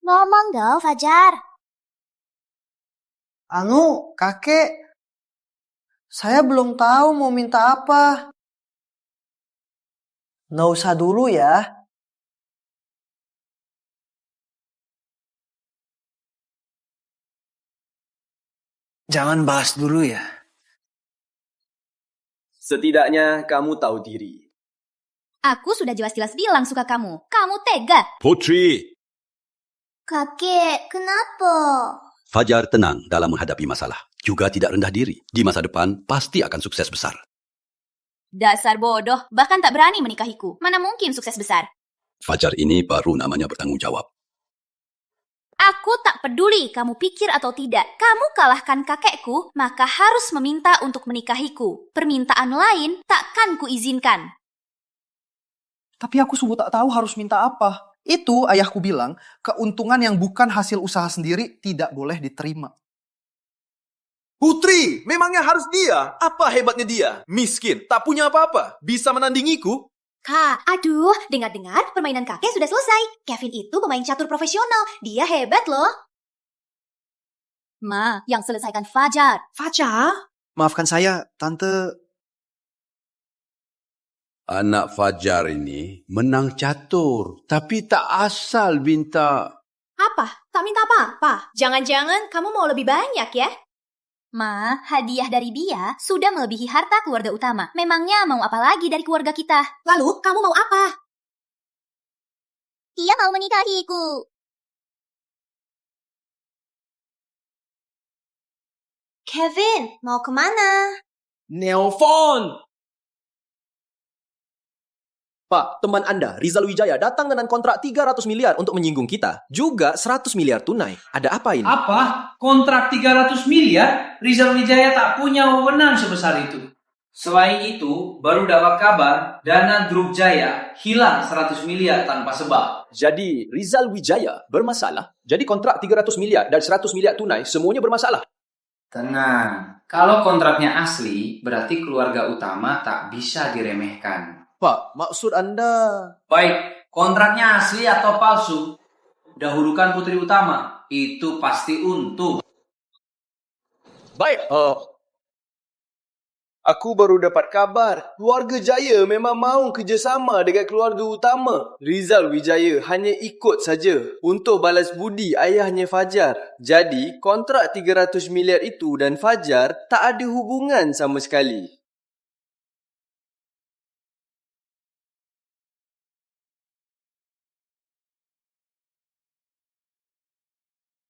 Ngomong dong, Fajar. Kakek. Saya belum tahu mau minta apa. Nggak usah dulu ya. Jangan bahas dulu ya. Setidaknya kamu tahu diri. Aku sudah jelas-jelas bilang suka kamu. Kamu tega. Putri! Kakek, kenapa? Fajar tenang dalam menghadapi masalah. Juga tidak rendah diri. Di masa depan pasti akan sukses besar. Dasar bodoh, bahkan tak berani menikahiku. Mana mungkin sukses besar? Fajar ini baru namanya bertanggung jawab. Aku tak peduli kamu pikir atau tidak. Kamu kalahkan kakekku, maka harus meminta untuk menikahiku. Permintaan lain takkan kuizinkan. Tapi aku sungguh tak tahu harus minta apa. Itu ayahku bilang, keuntungan yang bukan hasil usaha sendiri tidak boleh diterima. Putri, memangnya harus dia? Apa hebatnya dia? Miskin, tak punya apa-apa. Bisa menandingiku? Kak, aduh, dengar-dengar permainan kakek sudah selesai. Kevin itu pemain catur profesional. Dia hebat loh. Ma, yang selesaikan Fajar. Fajar? Maafkan saya, Tante. Anak Fajar ini menang catur, tapi tak asal minta. Apa? Tak minta apa-apa? Jangan-jangan kamu mau lebih banyak ya? Ma, hadiah dari dia sudah melebihi harta keluarga utama. Memangnya mau apa lagi dari keluarga kita? Lalu, kamu mau apa? Dia mau menikahiku. Kevin, mau kemana? Nelpon! Pak, teman Anda, Rizal Wijaya, datang dengan kontrak 300 miliar untuk menyinggung kita. Juga 100 miliar tunai. Ada apa ini? Apa? Kontrak 300 miliar? Rizal Wijaya tak punya wewenang sebesar itu. Selain itu, baru dapat kabar dana Grup Jaya hilang 100 miliar tanpa sebab. Jadi, Rizal Wijaya bermasalah. Jadi kontrak 300 miliar dan 100 miliar tunai semuanya bermasalah. Tenang, kalau kontraknya asli, berarti keluarga utama tak bisa diremehkan. Pak, maksud Anda... Baik, kontraknya asli atau palsu, dahulukan putri utama. Itu pasti untung. Baik, aku baru dapat kabar. Keluarga Jaya memang mau kerjasama dengan keluarga utama. Rizal Wijaya hanya ikut saja untuk balas budi ayahnya Fajar. Jadi, kontrak 300 miliar itu dan Fajar tak ada hubungan sama sekali.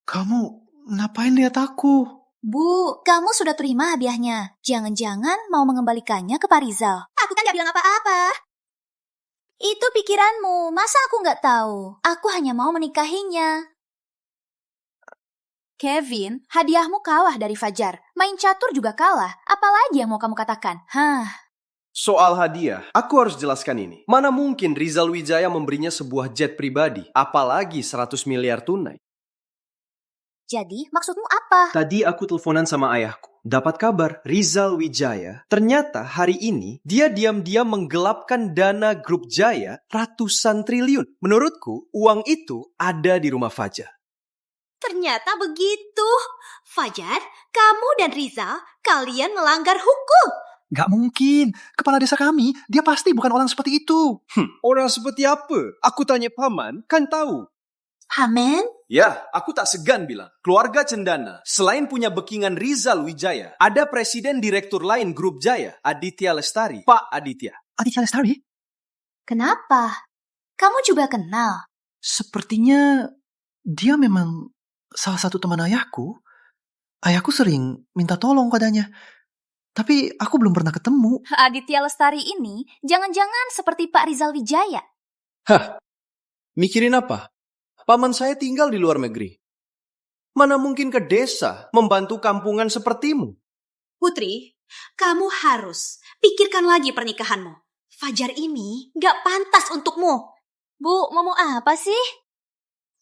Kamu ngapain lihat aku? Bu, kamu sudah terima hadiahnya. Jangan-jangan mau mengembalikannya ke Pak Rizal. Aku kan gak bilang apa-apa. Itu pikiranmu, masa aku nggak tahu? Aku hanya mau menikahinya. Kevin, hadiahmu kalah dari Fajar. Main catur juga kalah. Apalagi yang mau kamu katakan? Soal hadiah, aku harus jelaskan ini. Mana mungkin Rizal Wijaya memberinya sebuah jet pribadi, apalagi 100 miliar tunai. Jadi, maksudmu apa? Tadi aku teleponan sama ayahku. Dapat kabar, Rizal Wijaya, ternyata hari ini dia diam-diam menggelapkan dana Grup Jaya ratusan triliun. Menurutku, uang itu ada di rumah Fajar. Ternyata begitu. Fajar, kamu dan Rizal, kalian melanggar hukum. Gak mungkin. Kepala desa kami, dia pasti bukan orang seperti itu. Orang seperti apa? Aku tanya paman, kan tahu. Paman? Ya, aku tak segan bilang. Keluarga Cendana, selain punya backingan Rizal Wijaya, ada presiden direktur lain Grup Jaya, Aditya Lestari. Pak Aditya. Aditya Lestari? Kenapa? Kamu juga kenal? Sepertinya dia memang salah satu teman ayahku. Ayahku sering minta tolong padanya. Tapi aku belum pernah ketemu. Aditya Lestari ini jangan-jangan seperti Pak Rizal Wijaya. Mikirin apa? Paman saya tinggal di luar negeri. Mana mungkin ke desa membantu kampungan sepertimu? Putri, kamu harus pikirkan lagi pernikahanmu. Fajar ini gak pantas untukmu. Bu, mau apa sih?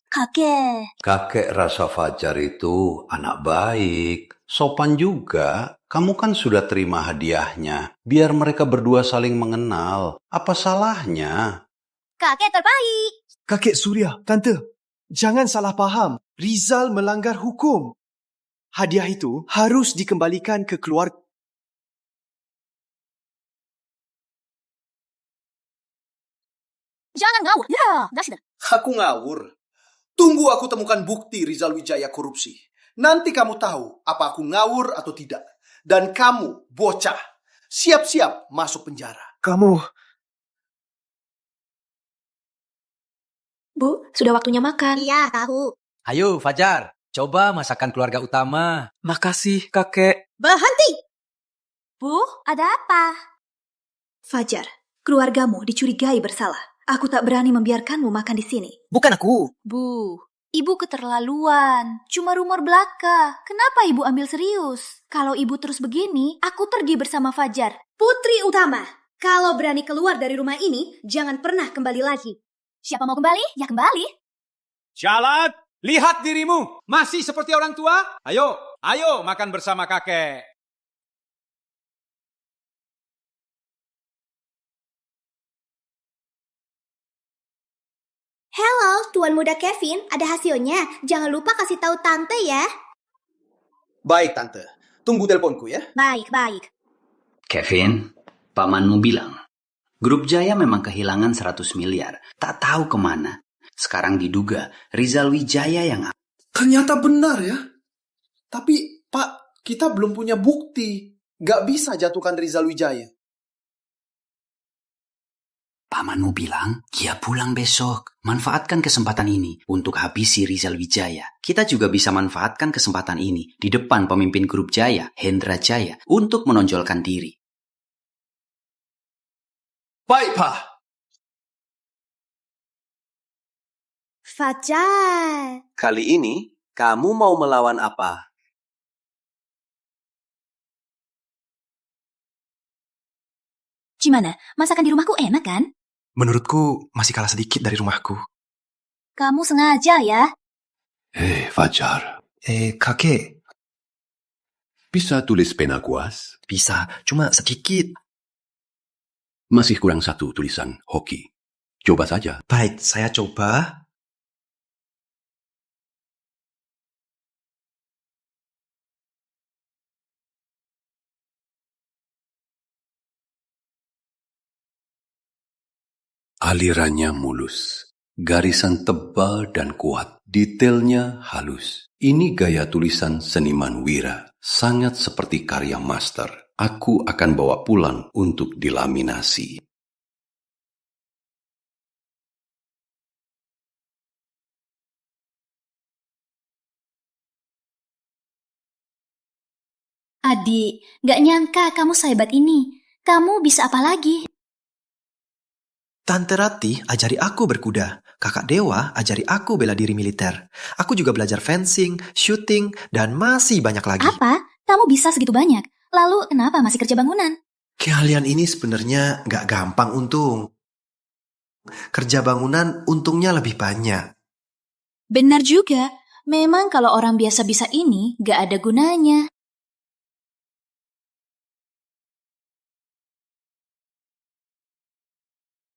Kakek. Kakek rasa Fajar itu anak baik, sopan juga. Kamu kan sudah terima hadiahnya. Biar mereka berdua saling mengenal. Apa salahnya? Kakek terbaik. Kakek Surya, Tante. Jangan salah paham. Rizal melanggar hukum. Hadiah itu harus dikembalikan ke keluarga. Jangan ngawur. Ya, sudah. Aku ngawur. Tunggu aku temukan bukti Rizal Wijaya korupsi. Nanti kamu tahu apa aku ngawur atau tidak. Dan kamu, bocah, siap-siap masuk penjara. Kamu... Bu, sudah waktunya makan. Iya, tahu. Ayo, Fajar. Coba masakan keluarga utama. Makasih, kakek. Berhenti! Bu, ada apa? Fajar, keluargamu dicurigai bersalah. Aku tak berani membiarkanmu makan di sini. Bukan aku. Bu, ibu keterlaluan. Cuma rumor belaka. Kenapa ibu ambil serius? Kalau ibu terus begini, aku pergi bersama Fajar. Putri utama, kalau berani keluar dari rumah ini, jangan pernah kembali lagi. Siapa mau kembali? Ya kembali. Jalan, lihat dirimu. Masih seperti orang tua? Ayo, Ayo makan bersama kakek. Halo, Tuan Muda Kevin, ada hasilnya. Jangan lupa kasih tahu Tante ya. Baik, Tante. Tunggu teleponku ya. Baik, baik. Kevin, pamanmu bilang, Grup Jaya memang kehilangan 100 miliar. Tak tahu kemana. Sekarang diduga Rizal Wijaya yang... Ternyata benar ya. Tapi, Pak, kita belum punya bukti. Gak bisa jatuhkan Rizal Wijaya. Pamanmu bilang, dia pulang besok. Manfaatkan kesempatan ini untuk habisi Rizal Wijaya. Kita juga bisa manfaatkan kesempatan ini di depan pemimpin Grup Jaya, Hendra Jaya, untuk menonjolkan diri. Baik, Pak. Fajar. Kali ini, kamu mau melawan apa? Gimana? Masakan di rumahku enak kan? Menurutku masih kalah sedikit dari rumahku. Kamu sengaja ya? Fajar. Kakek. Bisa tulis pena kuas? Bisa, cuma sedikit. Masih kurang satu tulisan hoki. Coba saja. Baik, saya coba. Alirannya mulus, garisan tebal dan kuat, detailnya halus. Ini gaya tulisan seniman Wira, sangat seperti karya master. Aku akan bawa pulang untuk dilaminasi. Adik, gak nyangka kamu sehebat ini. Kamu bisa apa lagi? Tante Rati ajari aku berkuda. Kakak Dewa ajari aku bela diri militer. Aku juga belajar fencing, shooting, dan masih banyak lagi. Apa? Kamu bisa segitu banyak? Lalu kenapa masih kerja bangunan? Kalian ini sebenarnya gak gampang untung. Kerja bangunan untungnya lebih banyak. Benar juga. Memang kalau orang biasa bisa ini, gak ada gunanya.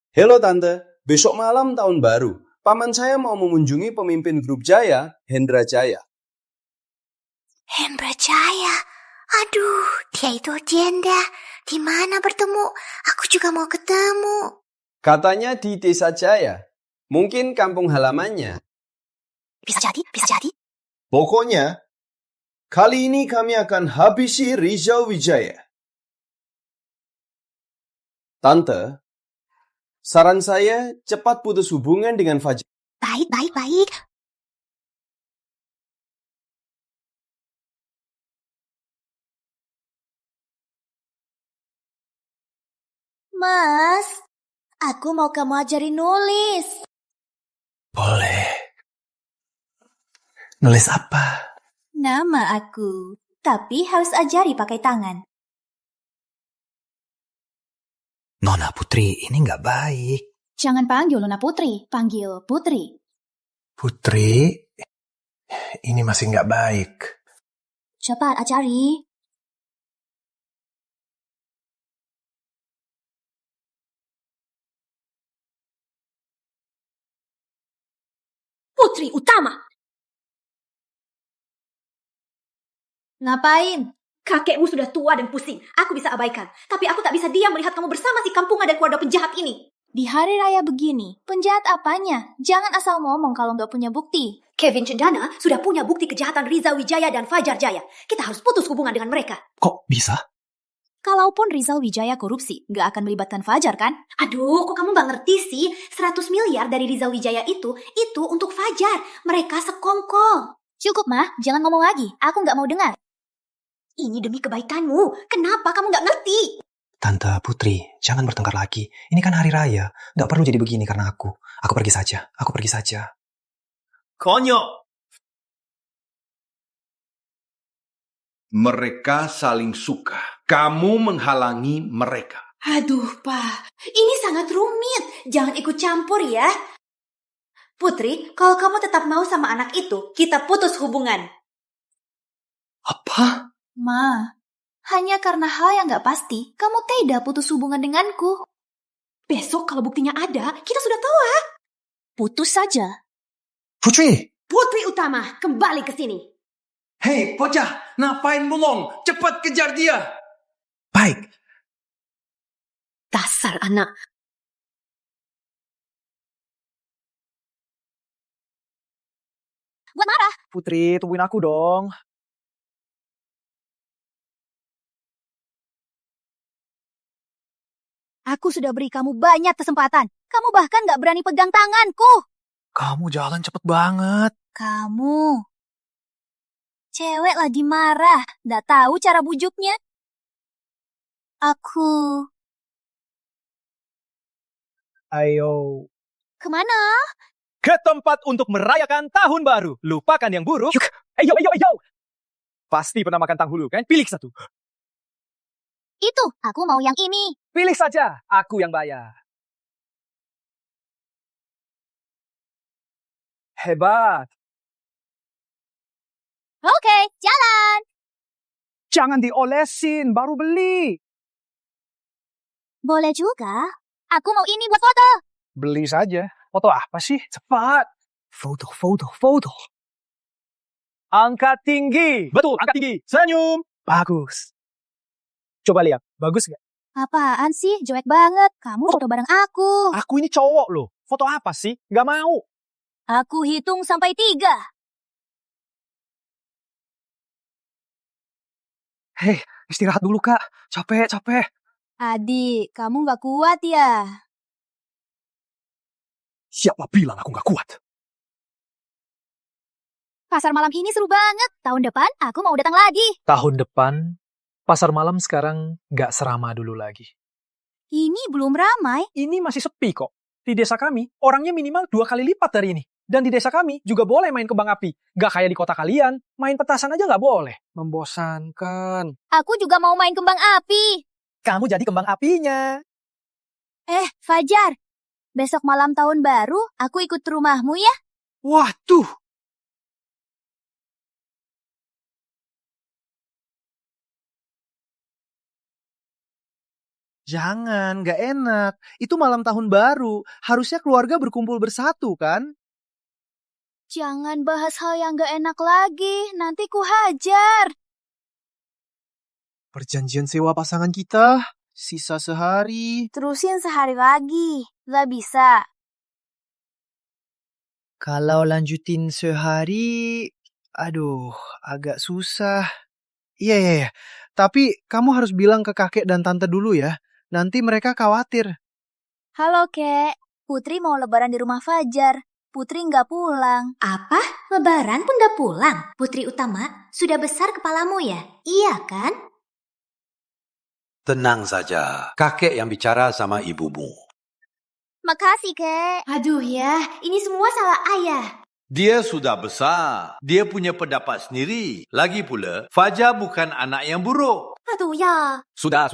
Halo Tante, besok malam tahun baru. Paman saya mau mengunjungi pemimpin Grup Jaya, Hendra Jaya. Hendra Jaya? Aduh, dia itu janda. Di mana bertemu? Aku juga mau ketemu. Katanya di Desa Jaya. Mungkin kampung halamannya. Bisa jadi, bisa jadi. Pokoknya, kali ini kami akan habisi Rizal Wijaya. Tante, saran saya cepat putus hubungan dengan Fajar. Baik, baik, baik. Mas, aku mau kamu ajarin nulis. Boleh. Nulis apa? Nama aku. Tapi harus ajari pakai tangan. Nona Putri, ini nggak baik. Jangan panggil Nona Putri, panggil Putri. Putri, ini masih nggak baik. Cepat ajari. Putri Utama. Ngapain? Kakekmu sudah tua dan pusing. Aku bisa abaikan. Tapi aku tak bisa diam melihat kamu bersama si kampungan dan keluarga penjahat ini. Di hari raya begini, penjahat apanya? Jangan asal ngomong kalau nggak punya bukti. Kevin Cendana sudah punya bukti kejahatan Rizal Wijaya dan Fajar Jaya. Kita harus putus hubungan dengan mereka. Kok bisa? Kalaupun Rizal Wijaya korupsi, nggak akan melibatkan Fajar kan? Aduh, kok kamu nggak ngerti sih? 100 miliar dari Rizal Wijaya itu untuk Fajar. Mereka sekongkol. Cukup, Mah. Jangan ngomong lagi. Aku nggak mau dengar. Ini demi kebaikanmu. Kenapa kamu nggak ngerti? Tante Putri, jangan bertengkar lagi. Ini kan hari raya. Nggak perlu jadi begini karena aku. Aku pergi saja. Aku pergi saja. Konyol. Mereka saling suka. Kamu menghalangi mereka. Aduh, Pak. Ini sangat rumit. Jangan ikut campur ya. Putri, kalau kamu tetap mau sama anak itu, kita putus hubungan. Apa? Ma, hanya karena hal yang gak pasti, kamu tidak putus hubungan denganku. Besok kalau buktinya ada, kita sudah tahu. Putus saja. Putri! Putri Utama, kembali ke sini. Hei, bocah, ngapain bengong? Cepat kejar dia. Baik. Dasar anak. Buat marah. Putri, tungguin aku dong. Aku sudah beri kamu banyak kesempatan. Kamu bahkan gak berani pegang tanganku. Kamu jalan cepet banget. Kamu. Cewek lagi marah. Gak tahu cara bujuknya. Aku. Ayo. Kemana? Ke tempat untuk merayakan tahun baru. Lupakan yang buruk. Ayo. Pasti pernah makan tanghulu kan? Pilih satu. Itu, aku mau yang ini. Pilih saja, aku yang bayar. Hebat. Oke, jalan. Jangan diolesin, baru beli. Boleh juga. Aku mau ini buat foto. Beli saja. Foto apa sih? Cepat. Foto. Angkat tinggi. Betul, angkat tinggi. Senyum. Bagus. Coba lihat, bagus gak? Apaan sih? Jelek banget. Kamu foto bareng aku. Aku ini cowok loh. Foto apa sih? Gak mau. Aku hitung sampai 3. Hei, istirahat dulu kak. Capek. Adik, kamu gak kuat ya? Siapa bilang aku gak kuat? Pasar malam ini seru banget. Tahun depan aku mau datang lagi. Tahun depan, pasar malam sekarang gak seramai dulu lagi. Ini belum ramai. Ini masih sepi kok. Di desa kami, orangnya minimal 2 kali lipat dari ini. Dan di desa kami juga boleh main kembang api. Gak kayak di kota kalian, main petasan aja gak boleh. Membosankan. Aku juga mau main kembang api. Kamu jadi kembang apinya. Fajar. Besok malam tahun baru, aku ikut ke rumahmu ya. Waduh. Jangan, gak enak. Itu malam tahun baru. Harusnya keluarga berkumpul bersatu, kan? Jangan bahas hal yang gak enak lagi. Nanti ku hajar. Perjanjian sewa pasangan kita. Sisa sehari. Terusin sehari lagi. Gak bisa. Kalau lanjutin sehari, aduh, agak susah. Iya. Tapi kamu harus bilang ke kakek dan tante dulu ya. Nanti mereka khawatir. Halo, Kek. Putri mau lebaran di rumah Fajar. Putri nggak pulang. Apa? Lebaran pun nggak pulang? Putri Utama, sudah besar kepalamu ya? Iya kan? Tenang saja, kakek yang bicara sama ibumu. Makasih, Kek. Aduh ya, ini semua salah ayah. Dia sudah besar, dia punya pendapat sendiri. Lagi pula, Fajar bukan anak yang buruk. Aduh ya. Sudah.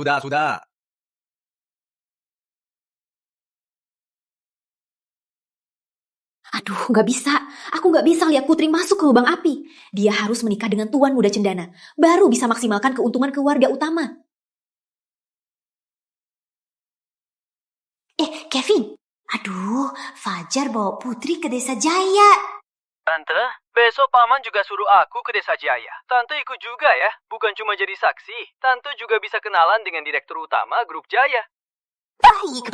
Aduh, nggak bisa. Aku nggak bisa lihat Putri masuk ke lubang api. Dia harus menikah dengan Tuan Muda Cendana. Baru bisa maksimalkan keuntungan keluarga utama. Kevin. Aduh, Fajar bawa Putri ke Desa Jaya. Tante, besok Paman juga suruh aku ke Desa Jaya. Tante ikut juga ya, bukan cuma jadi saksi. Tante juga bisa kenalan dengan Direktur Utama Grup Jaya. Baik.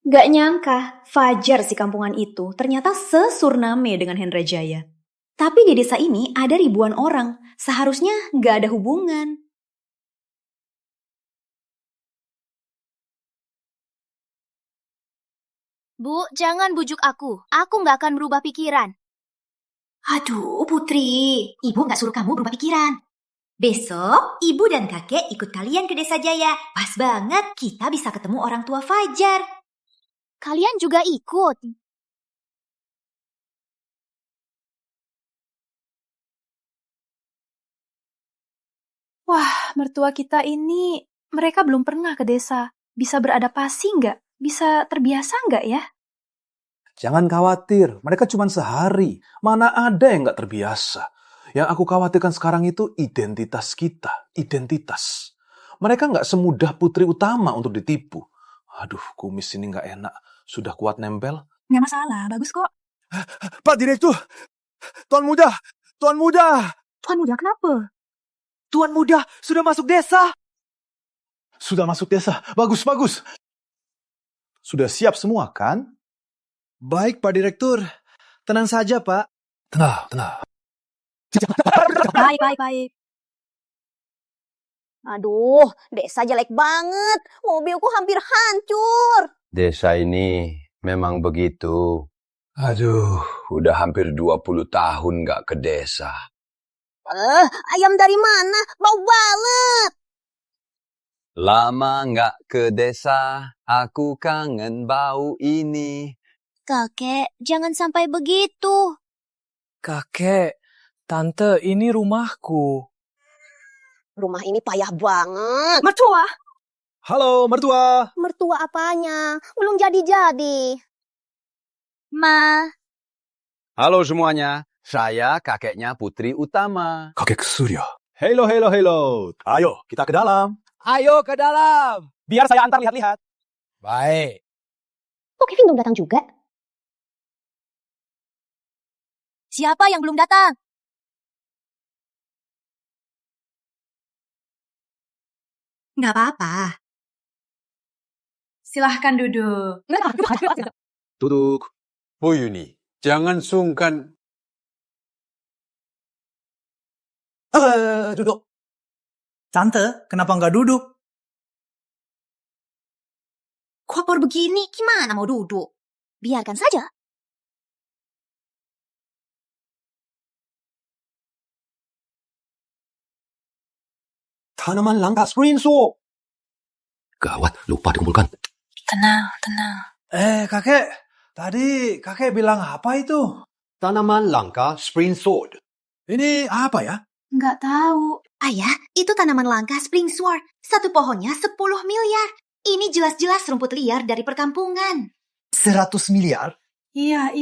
Gak nyangka, Fajar si kampungan itu ternyata sesurname dengan Hendra Jaya. Tapi di desa ini ada ribuan orang, seharusnya gak ada hubungan. Bu, jangan bujuk aku. Aku nggak akan berubah pikiran. Aduh, Putri. Ibu nggak suruh kamu berubah pikiran. Besok, ibu dan kakek ikut kalian ke Desa Jaya. Pas banget, kita bisa ketemu orang tua Fajar. Kalian juga ikut? Wah, mertua kita ini, mereka belum pernah ke desa. Bisa beradaptasi nggak? Bisa terbiasa nggak ya? Jangan khawatir, mereka cuma sehari. Mana ada yang nggak terbiasa. Yang aku khawatirkan sekarang itu identitas kita, identitas. Mereka nggak semudah Putri Utama untuk ditipu. Aduh, kumis ini nggak enak. Sudah kuat nempel. Nggak masalah, bagus kok. Pak Direktur, Tuan Muda, Tuan Muda. Tuan Muda kenapa? Tuan Muda sudah masuk desa. Sudah masuk desa, bagus, bagus. Sudah siap semua kan? Baik Pak Direktur, tenang saja Pak. Tenang, tenang. Baik. Aduh, desa jelek banget. Mobilku hampir hancur. Desa ini memang begitu. Aduh, udah hampir 20 tahun nggak ke desa. Ayam dari mana? Bau banget. Lama nggak ke desa, aku kangen bau ini. Kakek, jangan sampai begitu. Kakek, tante, ini rumahku. Rumah ini payah banget. Mertua. Halo, mertua. Mertua apanya? Belum jadi-jadi. Ma. Halo semuanya, saya kakeknya Putri Utama. Kakek Surya. Halo. Ayo, kita ke dalam. Ayo ke dalam. Biar saya antar lihat-lihat. Baik. Kok Kevin belum datang juga? Siapa yang belum datang? Nggak apa-apa. Silahkan duduk. Duduk. Bu Yuni, jangan sungkan. Duduk. Tante, kenapa nggak duduk? Kotor begini, gimana mau duduk? Biarkan saja. Tanaman langka Sprinso. Gawat, lupa dikumpulkan. Tenang. Kakek, tadi kakek bilang apa itu? Tanaman langka Sprinso. Ini apa ya? Nggak tahu. Ayah, itu tanaman langka Springsword. Satu pohonnya 10 miliar. Ini jelas-jelas rumput liar dari perkampungan. 100 miliar? Iya.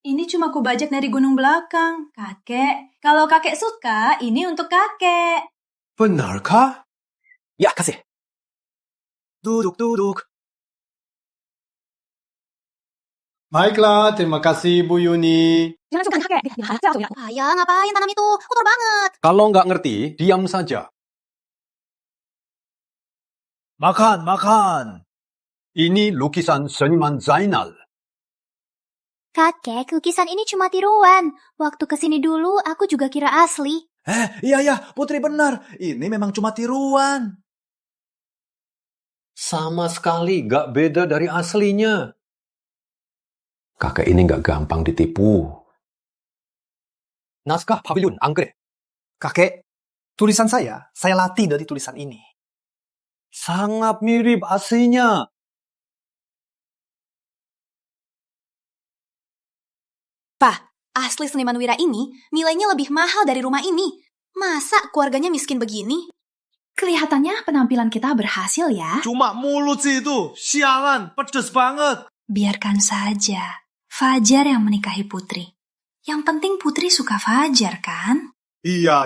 Ini cuma aku bajak dari gunung belakang. Kakek, kalau kakek suka, ini untuk kakek. Benarkah? Ya, kasih. Duduk. Baiklah, terima kasih Bu Yuni. Jangan suka kakek. Ayah, ngapain tanam itu? Kotor banget. Kalau nggak ngerti, diam saja. Makan. Ini lukisan seniman Zainal. Kakek, lukisan ini cuma tiruan. Waktu kesini dulu, aku juga kira asli. Iya, Putri benar. Ini memang cuma tiruan. Sama sekali gak beda dari aslinya. Kakek ini nggak gampang ditipu. Naskah pavilion anggrek. Kakek, tulisan saya latih dari tulisan ini. Sangat mirip aslinya. Pak, asli seniman Wira ini nilainya lebih mahal dari rumah ini. Masa keluarganya miskin begini? Kelihatannya penampilan kita berhasil ya. Cuma mulut sih itu. Sialan, pedes banget. Biarkan saja. Fajar yang menikahi Putri. Yang penting Putri suka Fajar, kan? Iya.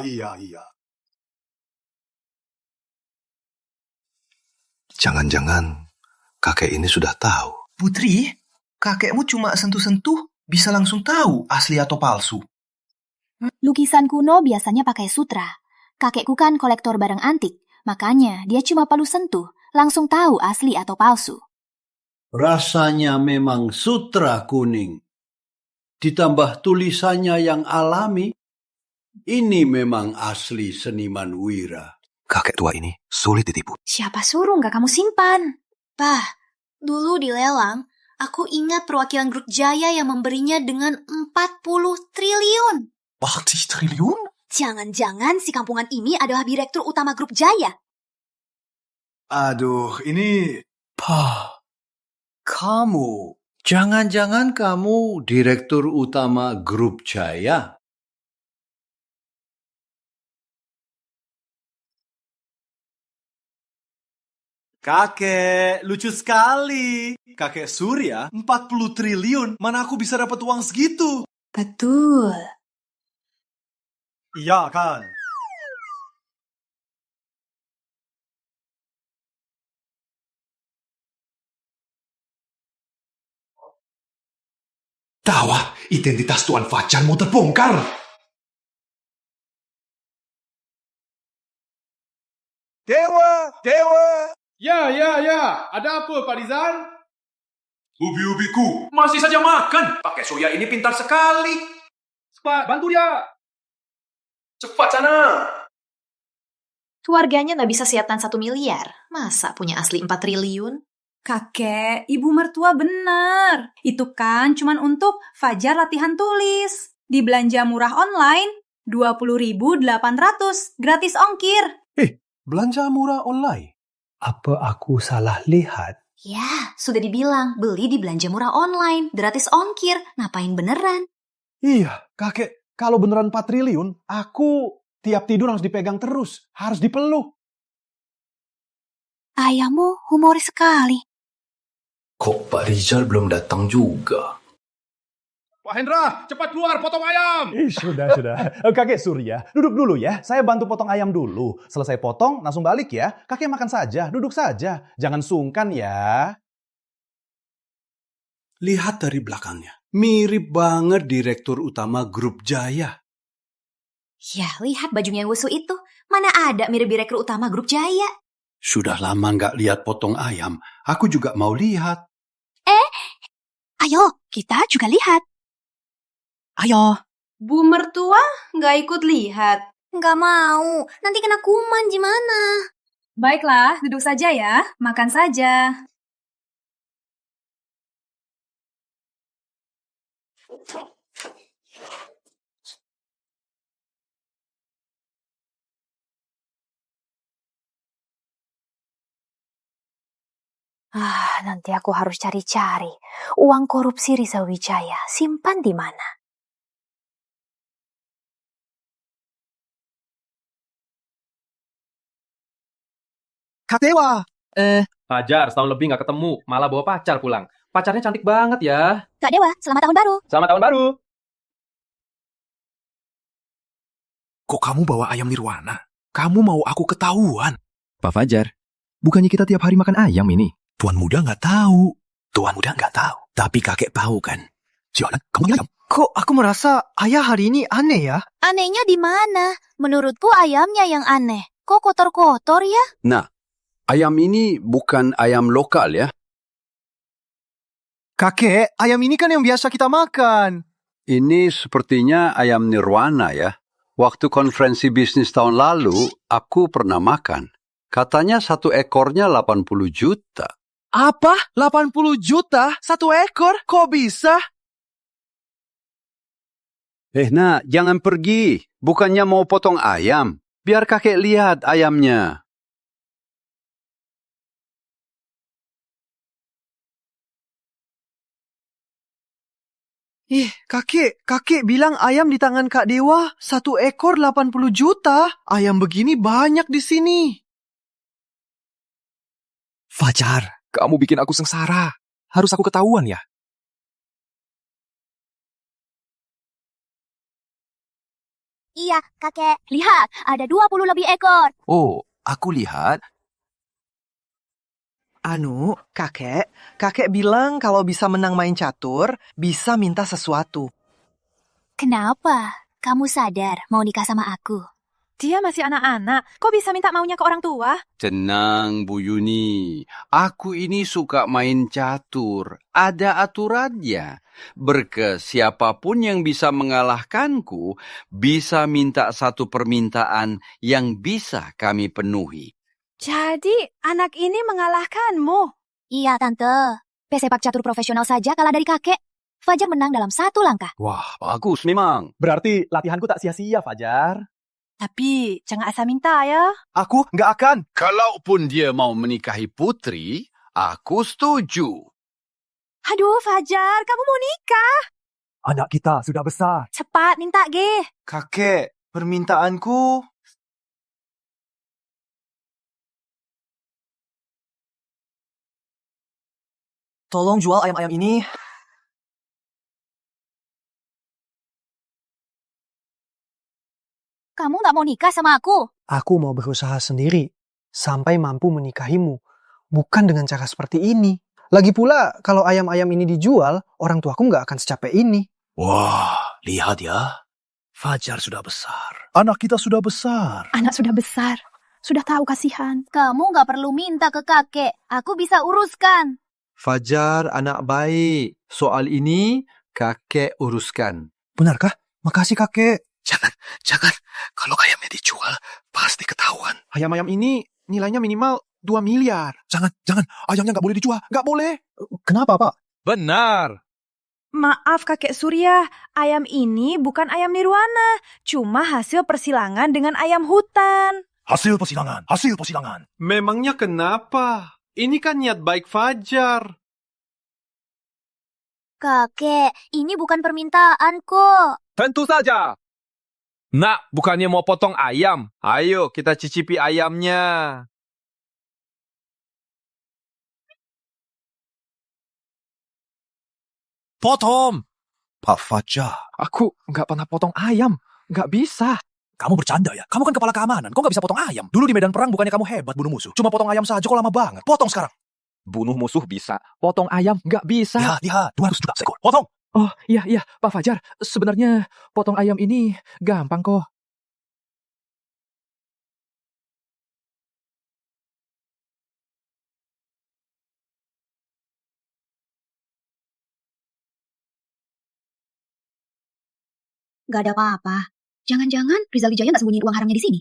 Jangan-jangan kakek ini sudah tahu. Putri, kakekmu cuma sentuh-sentuh bisa langsung tahu asli atau palsu. Lukisan kuno biasanya pakai sutra. Kakekku kan kolektor barang antik, makanya dia cuma perlu sentuh, langsung tahu asli atau palsu. Rasanya memang sutra kuning. Ditambah tulisannya yang alami, ini memang asli seniman Wira. Kakek tua ini sulit ditipu. Siapa suruh nggak kamu simpan? Pak, dulu di lelang, aku ingat perwakilan grup Jaya yang memberinya dengan 40 triliun. 40 triliun? Jangan-jangan si kampungan ini adalah direktur utama grup Jaya. Aduh, ini... Kamu, jangan-jangan kamu direktur utama grup Jaya? Kakek, lucu sekali. Kakek Surya 40 triliun. Mana aku bisa dapat uang segitu? Betul. Iya kan? Gawat, identitas Tuan Fajar mau terbongkar. Dewa! Ya, ada apa Pak Rizal? Ubi-ubiku masih saja makan. Kakek Surya ini pintar sekali. Cepat, bantu dia! Cepat sana! Keluarganya nggak bisa siapkan 1 miliar. Masa punya asli 4 triliun? Kakek, ibu mertua benar. Itu kan cuman untuk Fajar latihan tulis. Di belanja murah online, 20.800, gratis ongkir. Belanja murah online? Apa aku salah lihat? Ya, sudah dibilang, beli di belanja murah online, gratis ongkir. Ngapain beneran? Iya, kakek. Kalau beneran 4 triliun, aku tiap tidur harus dipegang terus. Harus dipeluk. Ayahmu humoris sekali. Kok Pak Rizal belum datang juga? Pak Hendra, cepat keluar, potong ayam! Sudah. Kakek Surya, duduk dulu ya. Saya bantu potong ayam dulu. Selesai potong, langsung balik ya. Kakek makan saja, duduk saja. Jangan sungkan ya. Lihat dari belakangnya. Mirip banget Direktur Utama Grup Jaya. Ya, lihat bajunya yang lusuh itu. Mana ada mirip direktur utama Grup Jaya. Sudah lama nggak lihat potong ayam. Aku juga mau lihat. Ayo, kita juga lihat. Ayo. Bu mertua nggak ikut lihat. Nggak mau, nanti kena kuman gimana? Baiklah, duduk saja ya. Makan saja. Nanti aku harus cari-cari. Uang korupsi Rizal Wijaya simpan di mana? Kak Dewa! Fajar, setahun lebih nggak ketemu, malah bawa pacar pulang. Pacarnya cantik banget ya. Kak Dewa, selamat tahun baru. Selamat tahun baru. Kok kamu bawa ayam nirwana? Kamu mau aku ketahuan? Pak Fajar, bukannya kita tiap hari makan ayam ini? Tuan muda nggak tahu. Tapi kakek tahu kan? Sialan, kamu ayam. Kok aku merasa ayah hari ini aneh ya? Anehnya di mana? Menurutku ayamnya yang aneh. Kok kotor-kotor ya? Nah, ayam ini bukan ayam lokal ya. Kakek, ayam ini kan yang biasa kita makan. Ini sepertinya ayam nirwana ya. Waktu konferensi bisnis tahun lalu, aku pernah makan. Katanya 1 ekornya 80 juta. Apa? 80 juta? 1 ekor? Kok bisa? Nah, jangan pergi. Bukannya mau potong ayam. Biar kakek lihat ayamnya. Kakek bilang ayam di tangan Kak Dewa 1 ekor 80 juta. Ayam begini banyak di sini. Fajar, kamu bikin aku sengsara. Harus aku ketahuan ya? Iya, kakek. Lihat, ada 20 lebih ekor. Oh, aku lihat. Kakek bilang kalau bisa menang main catur, bisa minta sesuatu. Kenapa? Kamu sadar mau nikah sama aku? Dia masih anak-anak. Kok bisa minta maunya ke orang tua? Tenang, Bu Yuni. Aku ini suka main catur. Ada aturannya. Berkes siapapun yang bisa mengalahkanku, bisa minta 1 permintaan yang bisa kami penuhi. Jadi, anak ini mengalahkanmu? Iya, Tante. Pesepak catur profesional saja kalah dari kakek. Fajar menang dalam 1 langkah. Wah, bagus memang. Berarti latihanku tak sia-sia, Fajar. Tapi, jangan asal minta ya. Aku nggak akan. Kalaupun dia mau menikahi putri, aku setuju. Aduh, Fajar, kamu mau nikah? Anak kita sudah besar. Cepat, minta, Ge. Kakek, permintaanku tolong jual ayam-ayam ini. Kamu nggak mau nikah sama aku? Aku mau berusaha sendiri sampai mampu menikahimu. Bukan dengan cara seperti ini. Lagi pula, kalau ayam-ayam ini dijual, orang tuaku nggak akan secapek ini. Wah, lihat ya. Fajar sudah besar. Anak kita sudah besar. Anak sudah besar. Sudah tahu kasihan. Kamu nggak perlu minta ke kakek. Aku bisa uruskan. Fajar anak baik. Soal ini kakek uruskan. Benarkah? Makasih kakek. Jangan. Kalau ayamnya dijual, pasti ketahuan. Ayam-ayam ini nilainya minimal 2 miliar. Jangan. Ayamnya nggak boleh dijual. Nggak boleh. Kenapa, Pak? Benar. Maaf Kakek Surya, ayam ini bukan ayam nirwana. Cuma hasil persilangan dengan ayam hutan. Hasil persilangan. Memangnya kenapa? Ini kan niat baik Fajar. Kakek, ini bukan permintaan kok. Tentu saja. Nak, bukannya mau potong ayam. Ayo, kita cicipi ayamnya. Potong. Pak Fajar. Aku nggak pernah potong ayam. Nggak bisa. Kamu bercanda ya? Kamu kan kepala keamanan. Kok nggak bisa potong ayam? Dulu di medan perang bukannya kamu hebat bunuh musuh. Cuma potong ayam saja kok lama banget. Potong sekarang. Bunuh musuh bisa. Potong ayam nggak bisa. Lihat. 200 juta seekor. Potong. Oh, iya, Pak Fajar. Sebenarnya potong ayam ini gampang kok. Gak ada apa-apa. Jangan-jangan Rizal Wijaya gak sembunyiin uang haramnya di sini.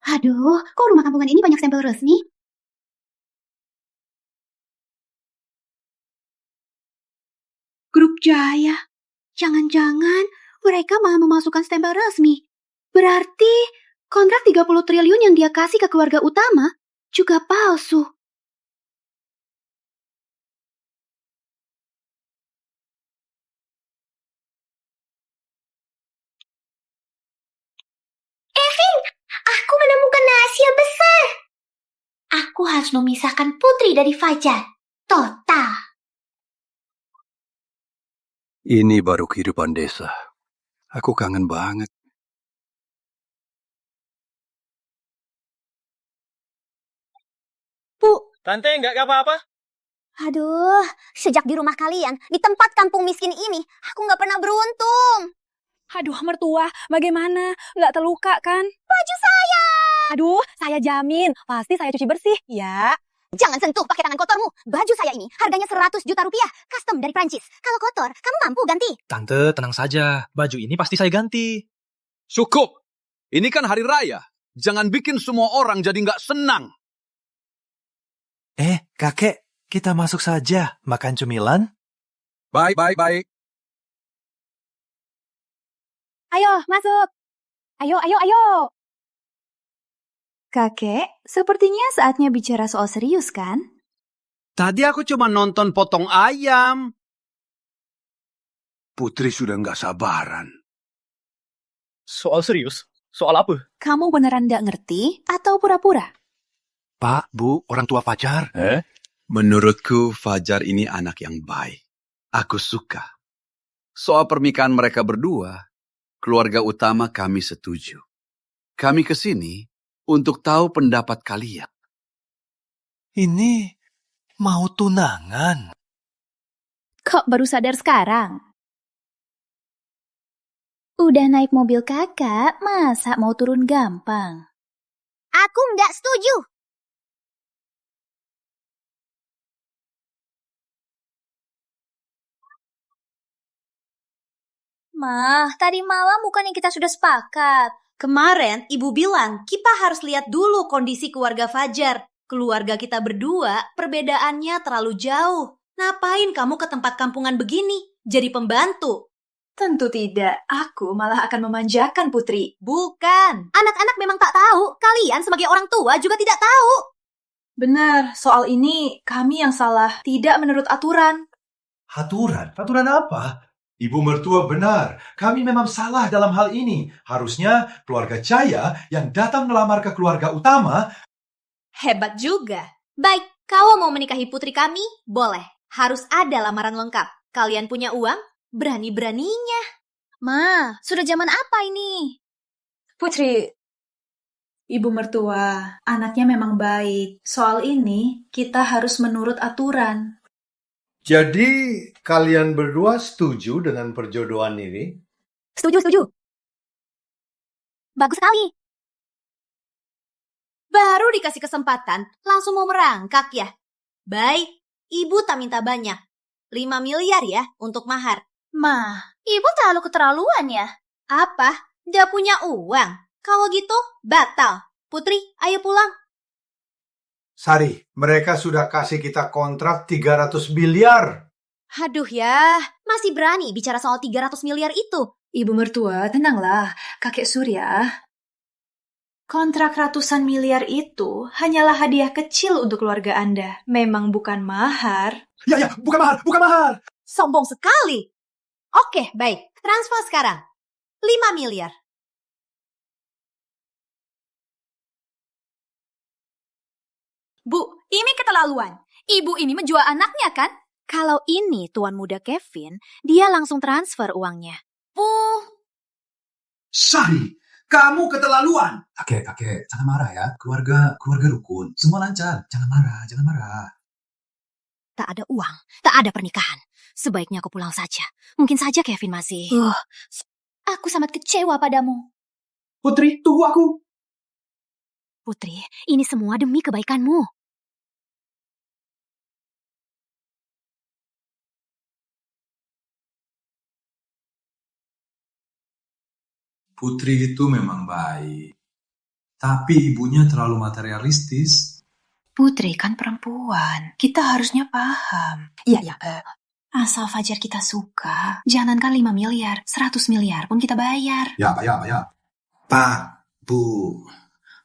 Aduh, kok rumah kampungan ini banyak stempel resmi? Grup Jaya. Jangan-jangan mereka malah memasukkan stempel resmi. Berarti kontrak 30 triliun yang dia kasih ke keluarga utama juga palsu. Aku menemukan rahasia besar. Aku harus memisahkan Putri dari Fajar. Total. Ini baru kehidupan desa. Aku kangen banget. Bu. Tante, nggak apa-apa? Aduh, sejak di rumah kalian, di tempat kampung miskin ini, aku nggak pernah beruntung. Aduh, mertua, bagaimana? Nggak terluka kan? Baju saya! Aduh, saya jamin, pasti saya cuci bersih, ya. Jangan sentuh pakai tangan kotormu. Baju saya ini harganya 100 juta rupiah, custom dari Prancis. Kalau kotor, kamu mampu ganti. Tante, tenang saja. Baju ini pasti saya ganti. Cukup. Ini kan hari raya. Jangan bikin semua orang jadi nggak senang. Kakek, kita masuk saja. Makan cemilan? Baik. Ayo, masuk. Ayo. Kakek, sepertinya saatnya bicara soal serius kan? Tadi aku cuma nonton potong ayam. Putri sudah nggak sabaran. Soal serius? Soal apa? Kamu beneran nggak ngerti atau pura-pura? Pak, Bu, orang tua Fajar. Menurutku Fajar ini anak yang baik. Aku suka. Soal pernikahan mereka berdua, keluarga utama kami setuju. Kami kesini untuk tahu pendapat kalian. Ini mau tunangan. Kok baru sadar sekarang? Udah naik mobil kakak, masa mau turun gampang? Aku nggak setuju. Mah, tadi malam bukannya kita sudah sepakat. Kemarin ibu bilang kita harus lihat dulu kondisi keluarga Fajar. Keluarga kita berdua perbedaannya terlalu jauh. Ngapain kamu ke tempat kampungan begini? Jadi pembantu? Tentu tidak. Aku malah akan memanjakan Putri. Bukan. Anak-anak memang tak tahu. Kalian sebagai orang tua juga tidak tahu. Benar, soal ini kami yang salah. Tidak menurut aturan. Aturan? Aturan apa? Ibu mertua benar. Kami memang salah dalam hal ini. Harusnya keluarga Jaya yang datang melamar ke keluarga utama. Hebat juga. Baik, kalau mau menikahi putri kami, boleh. Harus ada lamaran lengkap. Kalian punya uang? Berani-beraninya. Ma, sudah zaman apa ini? Putri, Ibu mertua, anaknya memang baik. Soal ini, kita harus menurut aturan. Jadi, kalian berdua setuju dengan perjodohan ini? Setuju. Bagus sekali. Baru dikasih kesempatan, langsung mau merangkak ya? Baik, ibu tak minta banyak. 5 miliar ya untuk mahar. Ma, ibu terlalu keterlaluan ya. Apa? Dia punya uang? Kalau gitu, batal. Putri, ayo pulang. Sari, mereka sudah kasih kita kontrak 300 miliar. Aduh ya, masih berani bicara soal 300 miliar itu. Ibu mertua, tenanglah. Kakek Surya. Kontrak ratusan miliar itu hanyalah hadiah kecil untuk keluarga Anda. Memang bukan mahar. Ya, bukan mahar. Sombong sekali. Oke, baik. Transfer sekarang. 5 miliar. Bu, ini keterlaluan. Ibu ini menjual anaknya kan? Kalau ini tuan muda Kevin, dia langsung transfer uangnya. Sari, kamu keterlaluan. Kakek, jangan marah ya. Keluarga rukun. Semua lancar. Jangan marah. Tak ada uang, tak ada pernikahan. Sebaiknya aku pulang saja. Mungkin saja Kevin masih... Aku sangat kecewa padamu. Putri, tunggu aku. Putri, ini semua demi kebaikanmu. Putri itu memang baik. Tapi ibunya terlalu materialistis. Putri kan perempuan. Kita harusnya paham. Iya. Asal Fajar kita suka, jangankan 5 miliar, 100 miliar pun kita bayar. Ya. Pak, Bu,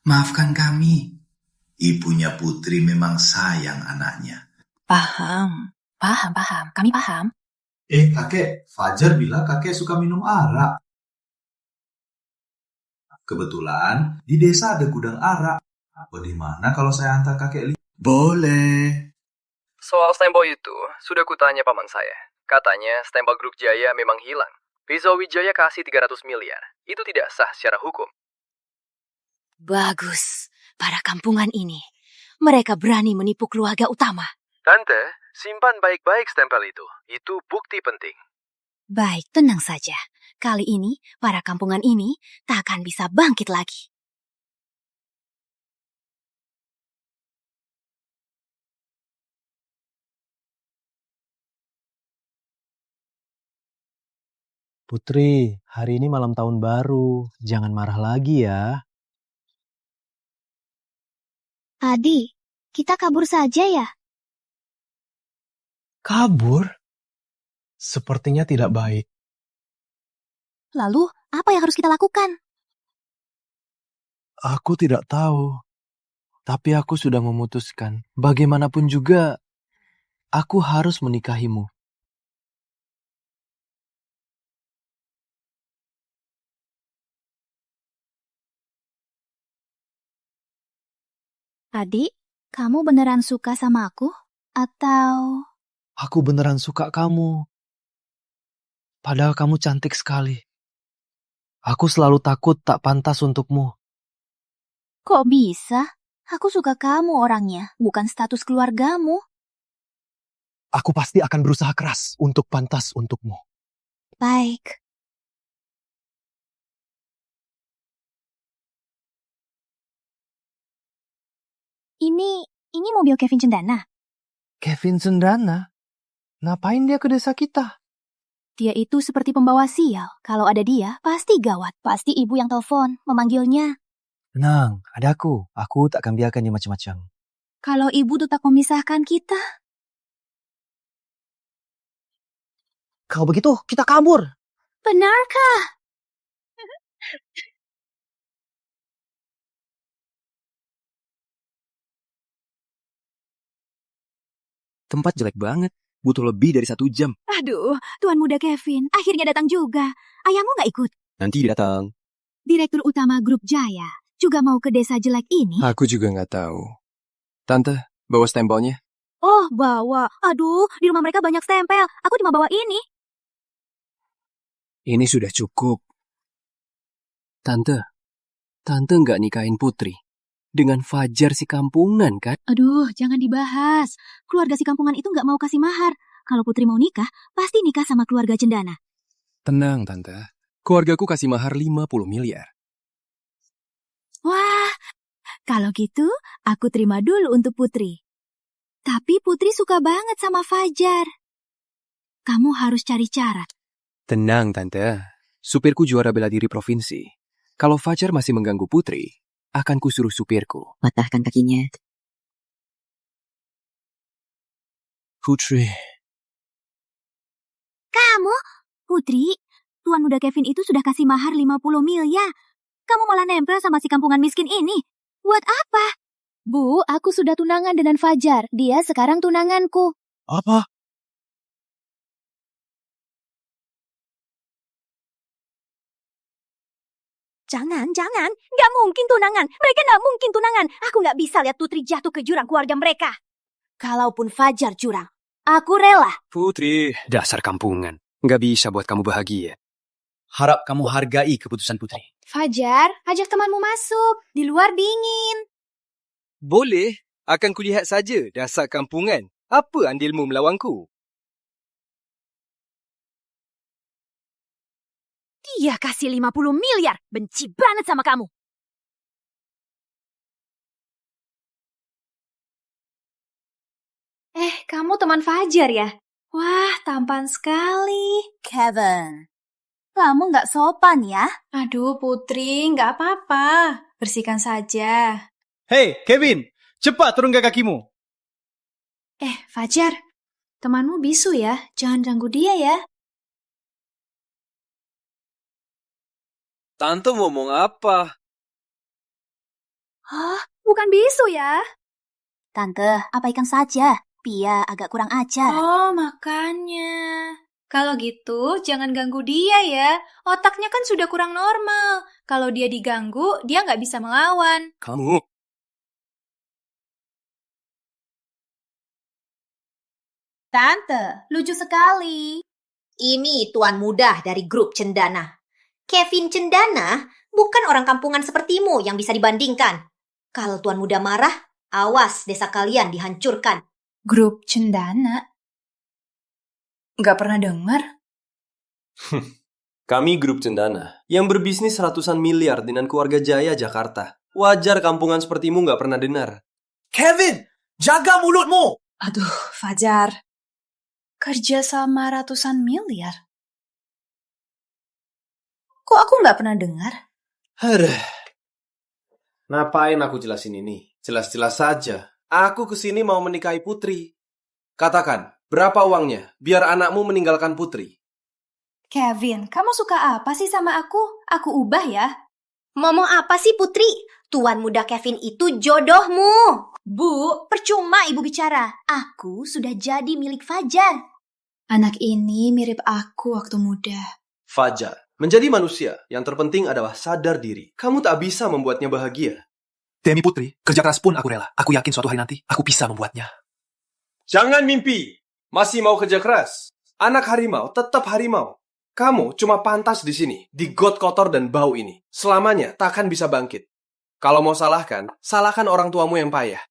maafkan kami. Ibunya Putri memang sayang anaknya. Paham. Kami paham. Kakek, Fajar bilang kakek suka minum arak. Kebetulan di desa ada gudang arak. Bagaimana kalau saya antar kakek lihat? Boleh. Soal stempel itu, sudah kutanya paman saya. Katanya stempel grup Jaya memang hilang. Rizal Wijaya kasih 300 miliar. Itu tidak sah secara hukum. Bagus. Para kampungan ini, mereka berani menipu keluarga utama. Tante, simpan baik-baik stempel itu. Itu bukti penting. Baik, tenang saja. Kali ini, para kampungan ini tak akan bisa bangkit lagi. Putri, hari ini malam tahun baru. Jangan marah lagi ya. Adi, kita kabur saja ya? Kabur? Sepertinya tidak baik. Lalu, apa yang harus kita lakukan? Aku tidak tahu. Tapi aku sudah memutuskan. Bagaimanapun juga, aku harus menikahimu. Adik, kamu beneran suka sama aku? Atau... Aku beneran suka kamu. Padahal kamu cantik sekali. Aku selalu takut tak pantas untukmu. Kok bisa? Aku suka kamu orangnya, bukan status keluargamu. Aku pasti akan berusaha keras untuk pantas untukmu. Baik. Ini mobil Kevin Cendana. Kevin Cendana? Ngapain dia ke desa kita? Dia itu seperti pembawa sial. Kalau ada dia, pasti gawat. Pasti ibu yang telepon, memanggilnya. Tenang, ada aku. Aku tak akan biarkan dia macam-macam. Kalau ibu tetap memisahkan kita. Kalau begitu, kita kabur. Benarkah? Tempat jelek banget. Butuh lebih dari 1 jam. Aduh, Tuan Muda Kevin, akhirnya datang juga. Ayahmu nggak ikut? Nanti dia datang. Direktur utama grup Jaya juga mau ke desa jelek ini? Aku juga nggak tahu. Tante, bawa stempelnya. Oh, bawa. Aduh, di rumah mereka banyak stempel. Aku cuma bawa ini. Ini sudah cukup. Tante nggak nikahin Putri dengan Fajar si kampungan, kan? Aduh, jangan dibahas. Keluarga si kampungan itu nggak mau kasih mahar. Kalau Putri mau nikah, pasti nikah sama keluarga Cendana. Tenang, Tante. Keluargaku kasih mahar 50 miliar. Wah, kalau gitu aku terima dulu untuk Putri. Tapi Putri suka banget sama Fajar. Kamu harus cari cara. Tenang, Tante. Supirku juara bela diri provinsi. Kalau Fajar masih mengganggu Putri, akan kusuruh supirku Patahkan kakinya. Putri. Kamu? Putri, Tuan Muda Kevin itu sudah kasih mahar 50 miliar. Kamu malah nempel sama si kampungan miskin ini. Buat apa? Bu, aku sudah tunangan dengan Fajar. Dia sekarang tunanganku. Apa? Jangan. Nggak mungkin tunangan. Mereka nggak mungkin tunangan. Aku nggak bisa lihat Putri jatuh ke jurang keluarga mereka. Kalaupun Fajar curang, aku rela. Putri, dasar kampungan. Nggak bisa buat kamu bahagia. Harap kamu hargai keputusan Putri. Fajar, ajak temanmu masuk. Di luar dingin. Boleh, akan kulihat saja dasar kampungan. Apa andilmu melawanku? Dia kasih 50 miliar. Benci banget sama kamu. Kamu teman Fajar ya? Wah, tampan sekali. Kevin, kamu nggak sopan ya? Aduh, Putri, nggak apa-apa. Bersihkan saja. Hei, Kevin, cepat turunkan kakimu. Fajar, temanmu bisu ya. Jangan ganggu dia ya. Tante ngomong apa? Hah? Bukan bisu ya? Tante, abaikan saja. Pia agak kurang ajar. Oh, makanya. Kalau gitu, jangan ganggu dia ya. Otaknya kan sudah kurang normal. Kalau dia diganggu, dia nggak bisa melawan. Kamu. Tante, lucu sekali. Ini tuan muda dari grup Cendana. Kevin Cendana bukan orang kampungan sepertimu yang bisa dibandingkan. Kalau tuan muda marah, awas desa kalian dihancurkan. Grup Cendana? Nggak pernah dengar? Kami grup Cendana yang berbisnis ratusan miliar dengan keluarga Jaya Jakarta. Wajar kampungan sepertimu nggak pernah dengar. Kevin, jaga mulutmu! Aduh, Fajar. Kerja sama ratusan miliar? Kok aku nggak pernah dengar? Ngapain aku jelasin ini? Jelas-jelas saja. Aku kesini mau menikahi Putri. Katakan, berapa uangnya biar anakmu meninggalkan Putri? Kevin, kamu suka apa sih sama aku? Aku ubah ya? Ngomong apa sih Putri? Tuan muda Kevin itu jodohmu. Bu, percuma ibu bicara. Aku sudah jadi milik Fajar. Anak ini mirip aku waktu muda. Fajar, menjadi manusia yang terpenting adalah sadar diri. Kamu tak bisa membuatnya bahagia. Demi Putri, kerja keras pun aku rela. Aku yakin suatu hari nanti aku bisa membuatnya. Jangan mimpi. Masih mau kerja keras. Anak harimau tetap harimau. Kamu cuma pantas di sini, di got kotor dan bau ini. Selamanya tak akan bisa bangkit. Kalau mau salahkan orang tuamu yang payah.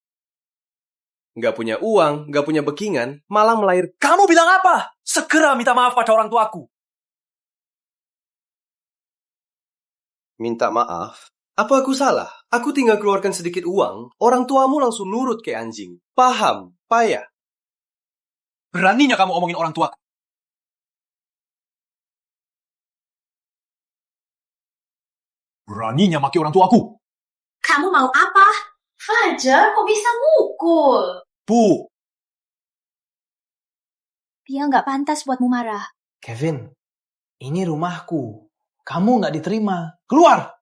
Nggak punya uang, nggak punya backingan, malah melahirkan. Kamu bilang apa? Segera minta maaf pada orang tuaku. Minta maaf? Apa aku salah? Aku tinggal keluarkan sedikit uang, orang tuamu langsung nurut kayak anjing. Paham, payah. Beraninya kamu omongin orang tuaku. Beraninya maki orang tuaku. Kamu mau apa? Fajar, kok bisa mukul? Bu. Dia nggak pantas buatmu marah. Kevin, ini rumahku. Kamu nggak diterima. Keluar!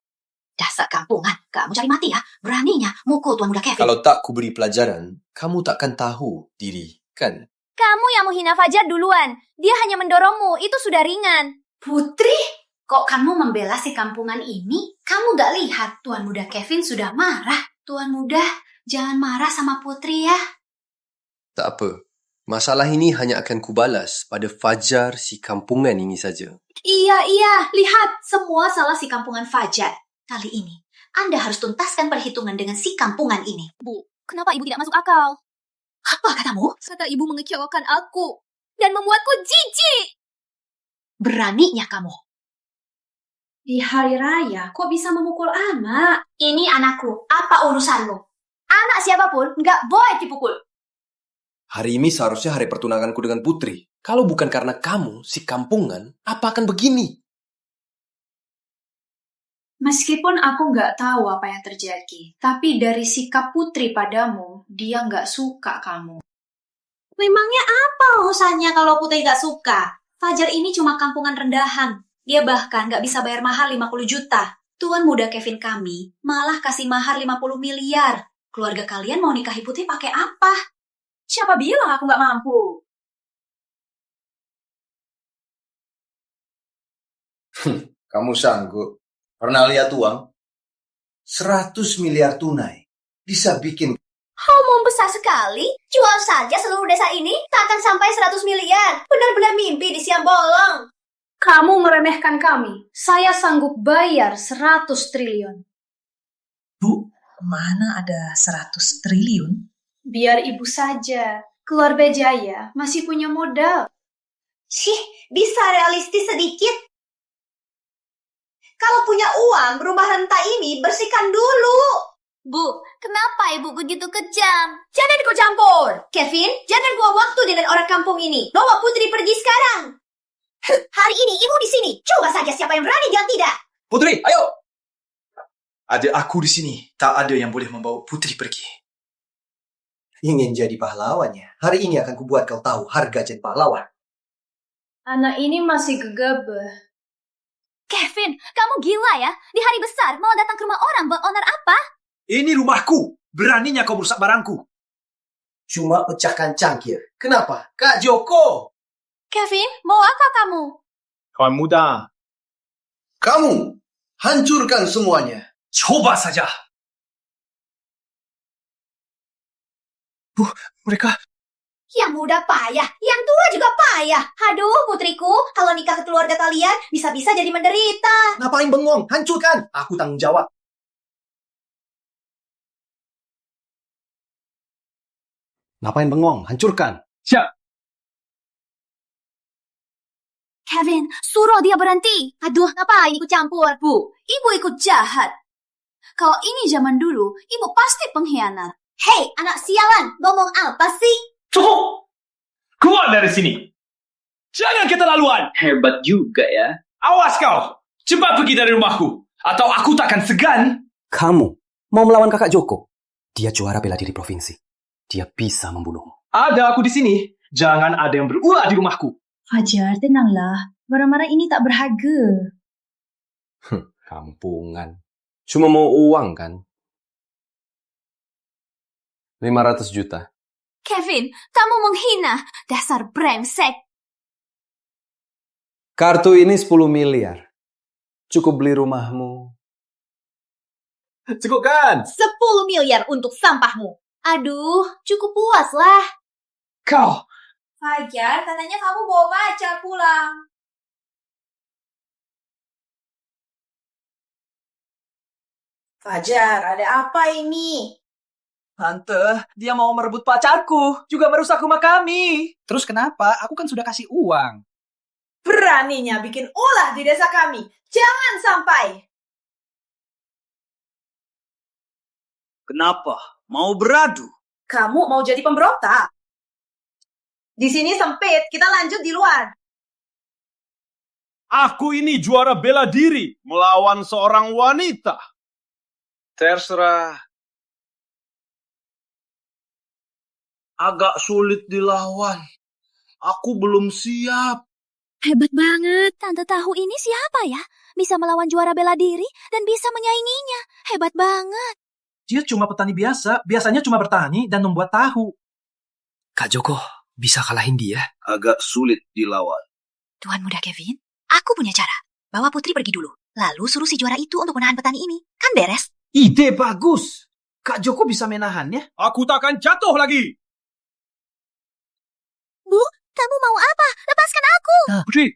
Dasar kampungan, kamu cari mati ya. Beraninya mukul tuan muda Kevin. Kalau tak kuberi pelajaran, kamu takkan tahu diri, kan? Kamu yang menghina Fajar duluan. Dia hanya mendorongmu, itu sudah ringan. Putri, kok kamu membela si kampungan ini? Kamu gak lihat Tuan Muda Kevin sudah marah? Tuan Muda, jangan marah sama Putri ya. Tak apa. Masalah ini hanya akan kubalas pada Fajar si kampungan ini saja. Iya, lihat. Semua salah si kampungan Fajar. Kali ini, Anda harus tuntaskan perhitungan dengan si kampungan ini. Bu, kenapa ibu tidak masuk akal? Apa katamu? Kata ibu mengecewakan aku dan membuatku jijik. Beraninya kamu. Di hari raya, kok bisa memukul anak? Ini anakku, apa urusanmu? Anak siapapun nggak boleh dipukul. Hari ini seharusnya hari pertunanganku dengan Putri. Kalau bukan karena kamu, si kampungan, apa akan begini? Meskipun aku nggak tahu apa yang terjadi, tapi dari sikap Putri padamu, dia nggak suka kamu. Memangnya apa urusannya kalau Putri gak suka? Fajar ini cuma kampungan rendahan. Dia bahkan gak bisa bayar mahar 50 juta. Tuan Muda Kevin kami malah kasih mahar 50 miliar. Keluarga kalian mau nikahi Putri pakai apa? Siapa bilang aku gak mampu? Kamu sanggup? Pernah lihat uang? 100 miliar tunai. Bisa bikin... Omong besar sekali. Jual saja seluruh desa ini, tak akan sampai 100 miliar. Benar-benar mimpi di siang bolong. Kamu meremehkan kami. Saya sanggup bayar 100 triliun. Bu, mana ada 100 triliun? Biar ibu saja. Keluarga Jaya masih punya modal. Bisa realistis sedikit? Kalau punya uang, rumah renta ini bersihkan dulu. Bu, kenapa ibu begitu kejam? Jangan kau campur. Kevin, jangan buang waktu dengan orang kampung ini. Bawa Putri pergi sekarang. Hari ini ibu di sini. Coba saja siapa yang berani dan tidak. Putri, ayo! Ada aku di sini. Tak ada yang boleh membawa Putri pergi. Ingin jadi pahlawannya. Hari ini akan kubuat kau tahu harga jadi pahlawan. Anak ini masih gegabah. Kevin, kamu gila ya? Di hari besar mau datang ke rumah orang buat onar apa? Ini rumahku. Beraninya kau merusak barangku. Cuma pecahkan cangkir. Kenapa? Kak Joko! Kevin, mau apa kamu? Kawan muda. Kamu hancurkan semuanya. Coba saja. Mereka... Yang muda payah, yang tua juga payah. Aduh, putriku, kalau nikah ke keluarga kalian, bisa-bisa jadi menderita. Ngapain bengong? Hancurkan! Aku tanggung jawab. Ngapain bengong? Hancurkan! Siap! Kevin, suruh dia berhenti. Aduh, ngapain ikut campur? Bu, ibu ikut jahat. Kalau ini zaman dulu, ibu pasti pengkhianat. Hei, anak sialan, ngomong apa sih? Cukup! Keluar dari sini! Jangan keterlaluan! Hebat juga ya. Awas kau! Cepat pergi dari rumahku, atau aku takkan segan. Kamu mau melawan kakak Joko? Dia juara bela diri provinsi. Dia bisa membunuhmu. Ada aku di sini. Jangan ada yang berulah di rumahku. Fajar, tenanglah. Barang-barang ini tak berharga. Kampungan. Cuma mau uang kan? 500 juta. Kevin, kamu menghina. Dasar brengsek. Kartu ini 10 miliar. Cukup beli rumahmu. Cukup kan? 10 miliar untuk sampahmu. Aduh, cukup puas lah. Kau! Fajar, katanya kamu bawa pacar pulang. Fajar, ada apa ini? Tante, dia mau merebut pacarku, juga merusak rumah kami. Terus kenapa? Aku kan sudah kasih uang. Beraninya bikin ulah di desa kami. Jangan sampai. Kenapa? Mau beradu? Kamu mau jadi pemberontak? Di sini sempit, kita lanjut di luar. Aku ini juara bela diri melawan seorang wanita. Terserah. Agak sulit dilawan. Aku belum siap. Hebat banget. Tante tahu ini siapa ya? Bisa melawan juara bela diri dan bisa menyainginya. Hebat banget. Dia cuma petani biasa. Biasanya cuma bertani dan membuat tahu. Kak Joko, bisa kalahin dia? Agak sulit dilawan. Tuan Muda Kevin, aku punya cara. Bawa Putri pergi dulu. Lalu suruh si juara itu untuk menahan petani ini. Kan beres? Ide bagus. Kak Joko bisa menahannya. Aku takkan jatuh lagi. Bu, kamu mau apa? Lepaskan aku. Putri.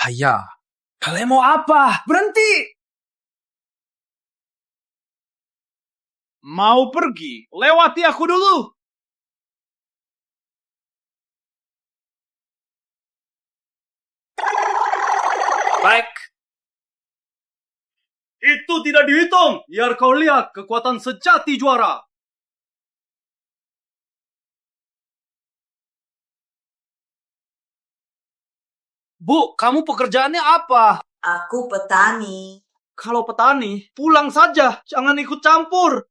Haya, kalian mau apa? Berhenti! Mau pergi? Lewati aku dulu. Baik. Itu tidak dihitung. Biar kau lihat kekuatan sejati juara. Bu, kamu pekerjaannya apa? Aku petani. Kalau petani, pulang saja. Jangan ikut campur.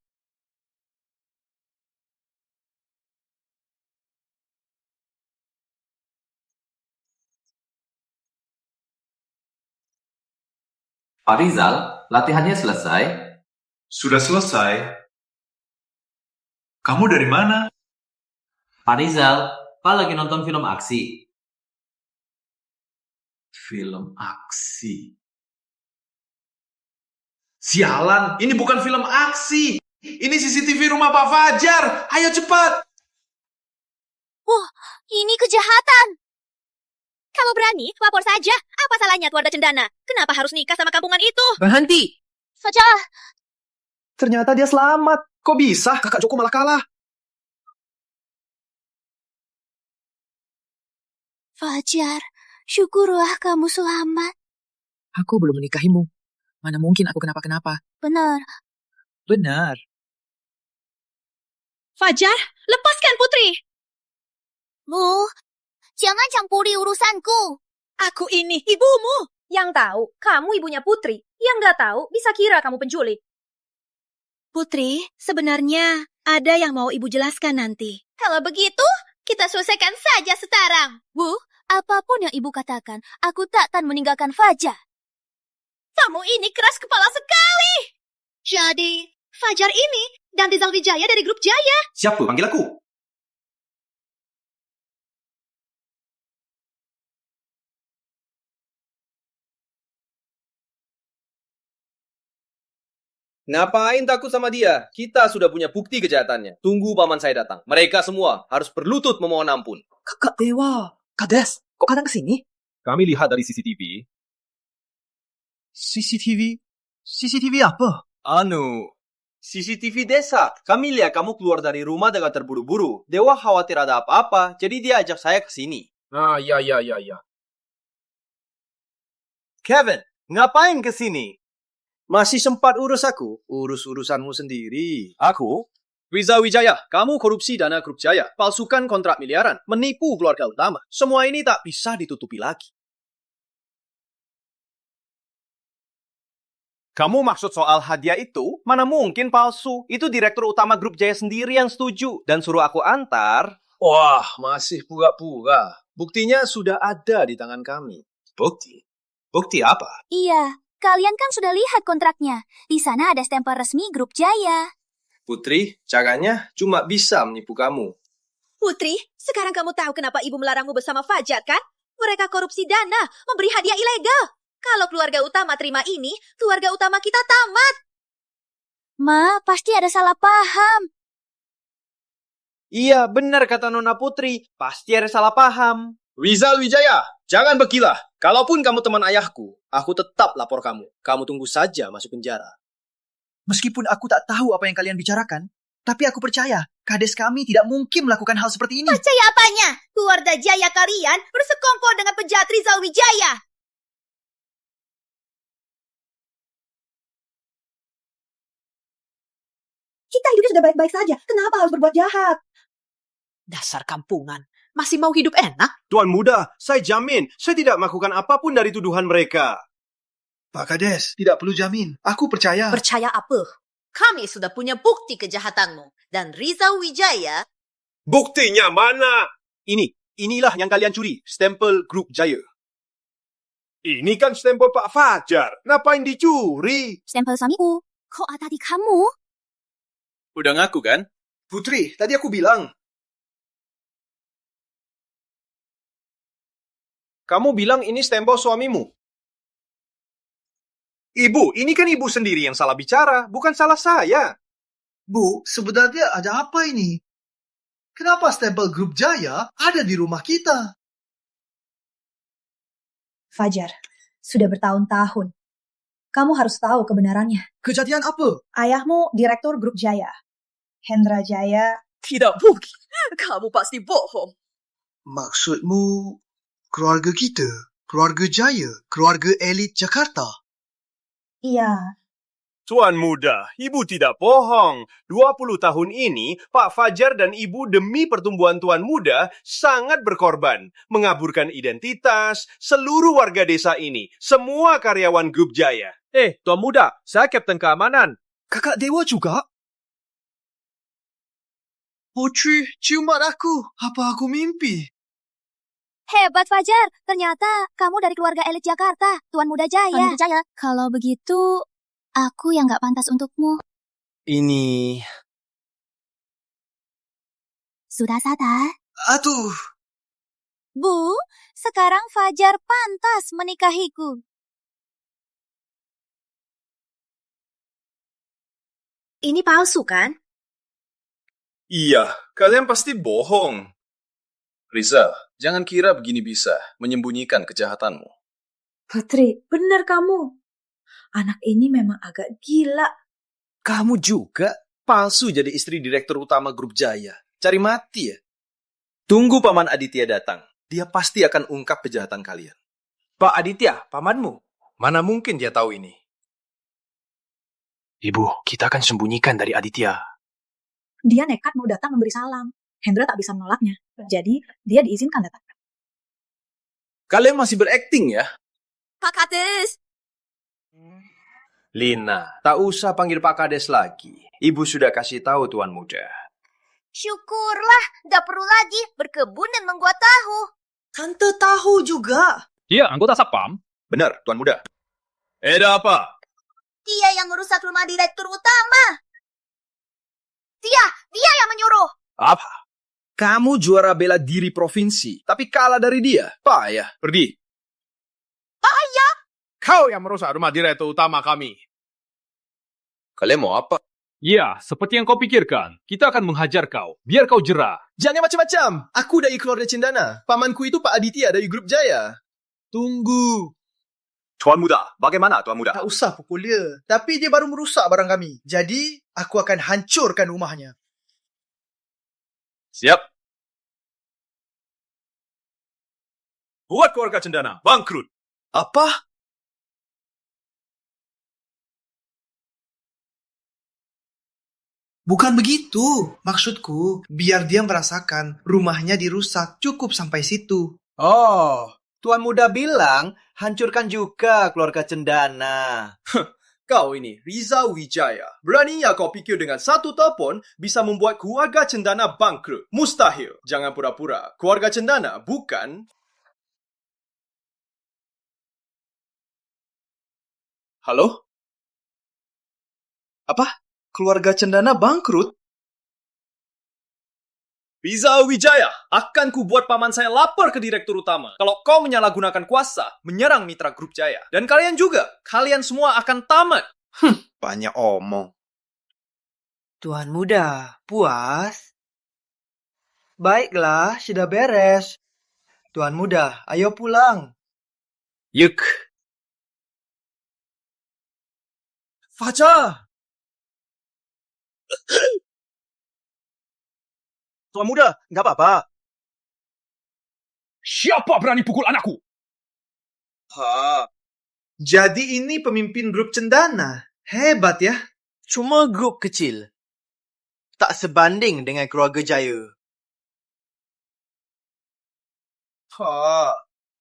Pak Rizal, latihannya selesai? Sudah selesai. Kamu dari mana? Pak Rizal, Pak lagi nonton film aksi. Film aksi. Sialan, ini bukan film aksi. Ini CCTV rumah Pak Fajar. Ayo cepat. Wah, ini kejahatan. Kamu berani, lapor saja. Apa salahnya Tuan Cendana? Kenapa harus nikah sama kampungan itu? Berhenti. Fajar. Ternyata dia selamat. Kok bisa? Kakak Joko malah kalah. Fajar, syukurlah kamu selamat. Aku belum menikahimu. Mana mungkin aku kenapa-kenapa. Benar. Benar. Fajar, lepaskan Putri. Bu, jangan campuri urusanku. Aku ini ibumu. Yang tahu, kamu ibunya Putri. Yang nggak tahu, bisa kira kamu penculik. Putri, sebenarnya ada yang mau ibu jelaskan nanti. Kalau begitu, kita selesaikan saja sekarang. Bu, apapun yang ibu katakan, aku takkan meninggalkan Fajar. Kamu ini keras kepala sekali. Jadi, Fajar ini dan Rizal Wijaya dari grup Jaya. Siap tuh, panggil aku. Ngapain takut sama dia? Kita sudah punya bukti kejahatannya. Tunggu paman saya datang. Mereka semua harus berlutut memohon ampun. Kakak Dewa. Kades, kok kadang kesini? Kami lihat dari CCTV. CCTV? CCTV apa? CCTV desa. Kami lihat kamu keluar dari rumah dengan terburu-buru. Dewa khawatir ada apa-apa, jadi dia ajak saya ke sini. Ya. Kevin, ngapain ke sini? Masih sempat urus aku? Urus urusanmu sendiri. Aku? Rizal Wijaya, kamu korupsi dana grup Jaya, palsukan kontrak miliaran, menipu keluarga utama. Semua ini tak bisa ditutupi lagi. Kamu maksud soal hadiah itu? Mana mungkin palsu. Itu direktur utama grup Jaya sendiri yang setuju. Dan suruh aku antar. Wah, masih pura-pura. Buktinya sudah ada di tangan kami. Bukti? Bukti apa? Iya, kalian kan sudah lihat kontraknya. Di sana ada stempel resmi grup Jaya. Putri, caranya cuma bisa menipu kamu. Putri, sekarang kamu tahu kenapa ibu melarangmu bersama Fajar, kan? Mereka korupsi dana, memberi hadiah ilegal. Kalau keluarga utama terima ini, keluarga utama kita tamat. Ma, pasti ada salah paham. Iya, benar kata Nona Putri. Pasti ada salah paham. Rizal Wijaya, jangan berkilah. Kalaupun kamu teman ayahku, aku tetap lapor kamu. Kamu tunggu saja masuk penjara. Meskipun aku tak tahu apa yang kalian bicarakan, tapi aku percaya, kades kami tidak mungkin melakukan hal seperti ini. Percaya apanya? Keluarga Jaya kalian bersekongkol dengan penjahat Rizal Wijaya. Kita hidupnya sudah baik-baik saja. Kenapa harus berbuat jahat? Dasar kampungan. Masih mau hidup enak? Tuan Muda, saya jamin, saya tidak melakukan apapun dari tuduhan mereka. Pak Kades, tidak perlu jamin. Aku percaya. Percaya apa? Kami sudah punya bukti kejahatanmu. Dan Rizal Wijaya... Buktinya mana? Inilah yang kalian curi, stempel grup Jaya. Ini kan stempel Pak Fajar. Ngapain dicuri? Stempel suamiku. Kok ada di kamu? Udah ngaku kan? Putri, tadi aku bilang. Kamu bilang ini stempel suamimu. Ibu, ini kan ibu sendiri yang salah bicara, bukan salah saya. Bu, sebenarnya ada apa ini? Kenapa stempel Grup Jaya ada di rumah kita? Fajar, sudah bertahun-tahun. Kamu harus tahu kebenarannya. Kejadian apa? Ayahmu direktur Grup Jaya. Hendra Jaya. Tidak mungkin. Kamu pasti bohong. Maksudmu keluarga kita, keluarga Jaya, keluarga elit Jakarta? Iya. Tuan muda, ibu tidak bohong. 20 tahun ini, Pak Fajar dan ibu demi pertumbuhan tuan muda sangat berkorban. Mengaburkan identitas seluruh warga desa ini. Semua karyawan Grup Jaya. Tuan muda, saya Kapten Keamanan. Kakak Dewa juga? Putri, ciuman aku. Apa aku mimpi? Hebat Fajar, ternyata kamu dari keluarga elit Jakarta, Tuan Muda Jaya. Tuan Muda Jaya. Kalau begitu, aku yang gak pantas untukmu. Ini... Sudah sadar? Aduh. Bu, sekarang Fajar pantas menikahiku. Ini palsu kan? Iya, kalian pasti bohong. Rizal, jangan kira begini bisa menyembunyikan kejahatanmu. Putri, benar kamu. Anak ini memang agak gila. Kamu juga palsu jadi istri direktur utama Grup Jaya. Cari mati ya. Tunggu Paman Aditya datang. Dia pasti akan ungkap kejahatan kalian. Pak Aditya, pamanmu. Mana mungkin dia tahu ini? Ibu, kita akan sembunyikan dari Aditya. Dia nekat mau datang memberi salam. Hendra tak bisa menolaknya. Jadi, dia diizinkan datang. Kalian masih berakting ya? Pak Kades. Lina, tak usah panggil Pak Kades lagi. Ibu sudah kasih tahu Tuan Muda. Syukurlah, gak perlu lagi berkebun dan membuat tahu. Tante tahu juga. Dia anggota Satpam. Benar, Tuan Muda. Ada apa? Dia yang merusak rumah direktur utama. Dia yang menyuruh. Apa? Kamu juara bela diri provinsi, tapi kalah dari dia. Payah, pergi. Payah? Kau yang merusak rumah direktur utama kami. Kalian mau apa? Ya, seperti yang kau pikirkan. Kita akan menghajar kau, biar kau jerah. Jangan macam-macam. Aku dari keluarga Cendana. Pamanku itu Pak Aditya dari Grup Jaya. Tunggu. Tuan Muda, bagaimana Tuan Muda? Tak usah pukul dia. Tapi dia baru merusak barang kami. Jadi, aku akan hancurkan rumahnya. Siap. Buat keluarga Cendana bangkrut. Apa? Bukan begitu. Maksudku, biar dia merasakan rumahnya dirusak. Cukup sampai situ. Oh, Tuan Muda bilang hancurkan juga keluarga Cendana. Kau ini, Riza Wijaya. Beraninya kau pikir dengan satu telepon bisa membuat keluarga Cendana bangkrut. Mustahil. Jangan pura-pura. Keluarga Cendana bukan... Halo? Apa? Keluarga Cendana bangkrut? Riza Wijaya, akan ku buat paman saya lapor ke direktur utama. Kalau kau menyalahgunakan kuasa, menyerang mitra Grup Jaya. Dan kalian juga, kalian semua akan tamat. Banyak omong. Tuan Muda, puas? Baiklah, sudah beres. Tuan Muda, ayo pulang. Yuk. Fajar! Tuan Muda, nggak apa-apa. Siapa berani pukul anakku? Jadi ini pemimpin Grup Cendana. Hebat ya. Cuma grup kecil. Tak sebanding dengan keluarga Jaya.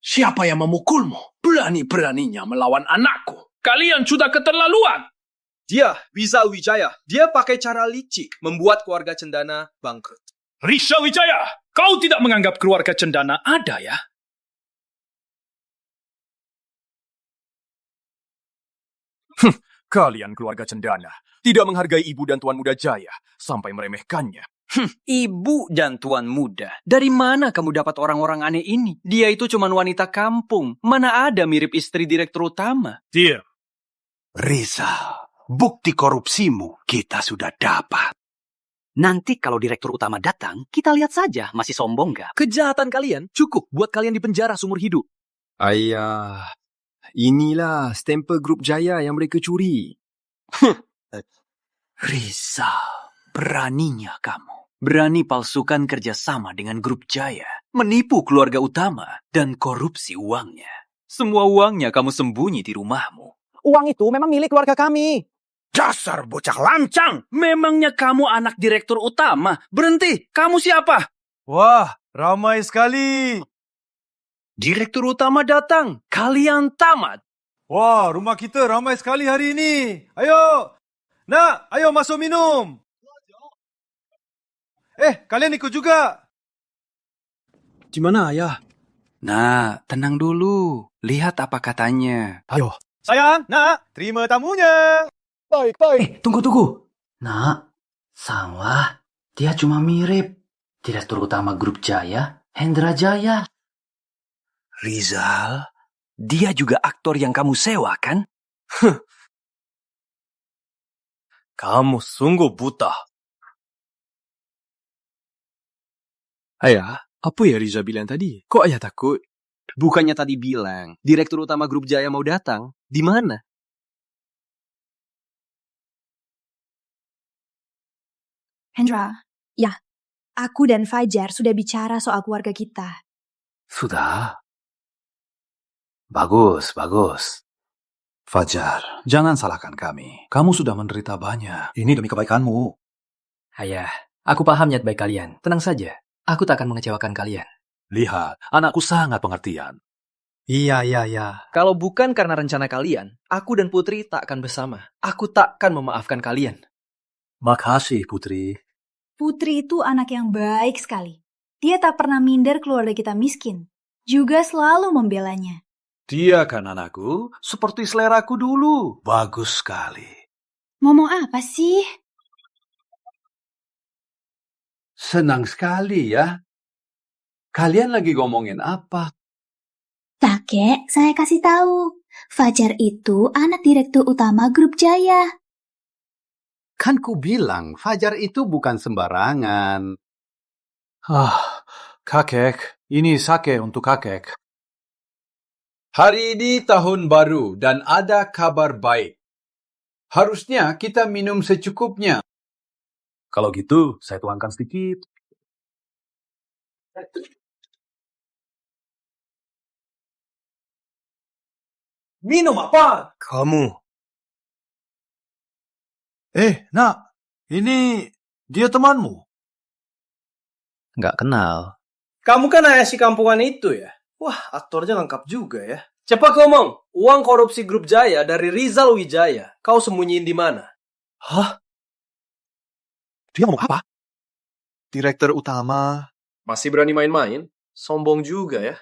Siapa yang memukulmu? Berani-beraninya melawan anakku. Kalian sudah keterlaluan. Dia, Riza Wijaya, dia pakai cara licik membuat keluarga Cendana bangkrut. Riza Wijaya, kau tidak menganggap keluarga Cendana ada ya? Kalian keluarga Cendana tidak menghargai ibu dan Tuan Muda Jaya sampai meremehkannya. Ibu dan tuan muda, dari mana kamu dapat orang-orang aneh ini? Dia itu cuma wanita kampung. Mana ada mirip istri direktur utama? Diam. Rizal, bukti korupsimu kita sudah dapat. Nanti kalau direktur utama datang, kita lihat saja masih sombong gak? Kejahatan kalian cukup buat kalian dipenjara seumur hidup. Ayah, inilah stempel grup Jaya yang mereka curi. Rizal, beraninya kamu. Berani palsukan kerjasama dengan grup Jaya, menipu keluarga utama, dan korupsi uangnya. Semua uangnya kamu sembunyi di rumahmu. Uang itu memang milik keluarga kami. Dasar bocah lancang! Memangnya kamu anak direktur utama? Berhenti! Kamu siapa? Wah, ramai sekali. Direktur utama datang. Kalian tamat. Wah, rumah kita ramai sekali hari ini. Ayo, nak, ayo masuk minum. Kalian ikut juga. Di mana ayah? Nah, tenang dulu. Lihat apa katanya. Ayo. Sayang, nak, terima tamunya. Baik. Tunggu. Nak, salah. Dia cuma mirip. Direktur utama grup Jaya, Hendra Jaya. Rizal, dia juga aktor yang kamu sewa, kan? Kamu sungguh buta. Ayah, apa ya Riza bilang tadi? Kok ayah takut? Bukannya tadi bilang, direktur utama grup Jaya mau datang. Di mana? Hendra, ya, aku dan Fajar sudah bicara soal keluarga kita. Sudah. Bagus. Fajar, jangan salahkan kami. Kamu sudah menderita banyak. Ini demi kebaikanmu. Ayah, aku paham niat baik kalian. Tenang saja. Aku tak akan mengecewakan kalian. Lihat, anakku sangat pengertian. Iya. Kalau bukan karena rencana kalian, aku dan Putri tak akan bersama. Aku takkan memaafkan kalian. Makasih, Putri. Putri itu anak yang baik sekali. Dia tak pernah minder keluarga kita miskin. Juga selalu membelanya. Dia kan anakku, seperti seleraku dulu. Bagus sekali. Ngomong apa sih? Senang sekali ya. Kalian lagi ngomongin apa? Kakek, saya kasih tahu. Fajar itu anak direktur utama grup Jaya. Kan ku bilang Fajar itu bukan sembarangan. Kakek, ini sake untuk kakek. Hari ini tahun baru dan ada kabar baik. Harusnya kita minum secukupnya. Kalau gitu, saya tuangkan sedikit. Minum apa? Kamu. Nak, ini dia temanmu. Nggak kenal. Kamu kan ayah si kampungan itu ya? Wah, aktornya lengkap juga ya. Cepat ngomong, uang korupsi grup Jaya dari Rizal Wijaya, kau sembunyiin di mana? Hah? Dia ngomong apa? Direktur utama. Masih berani main-main? Sombong juga ya.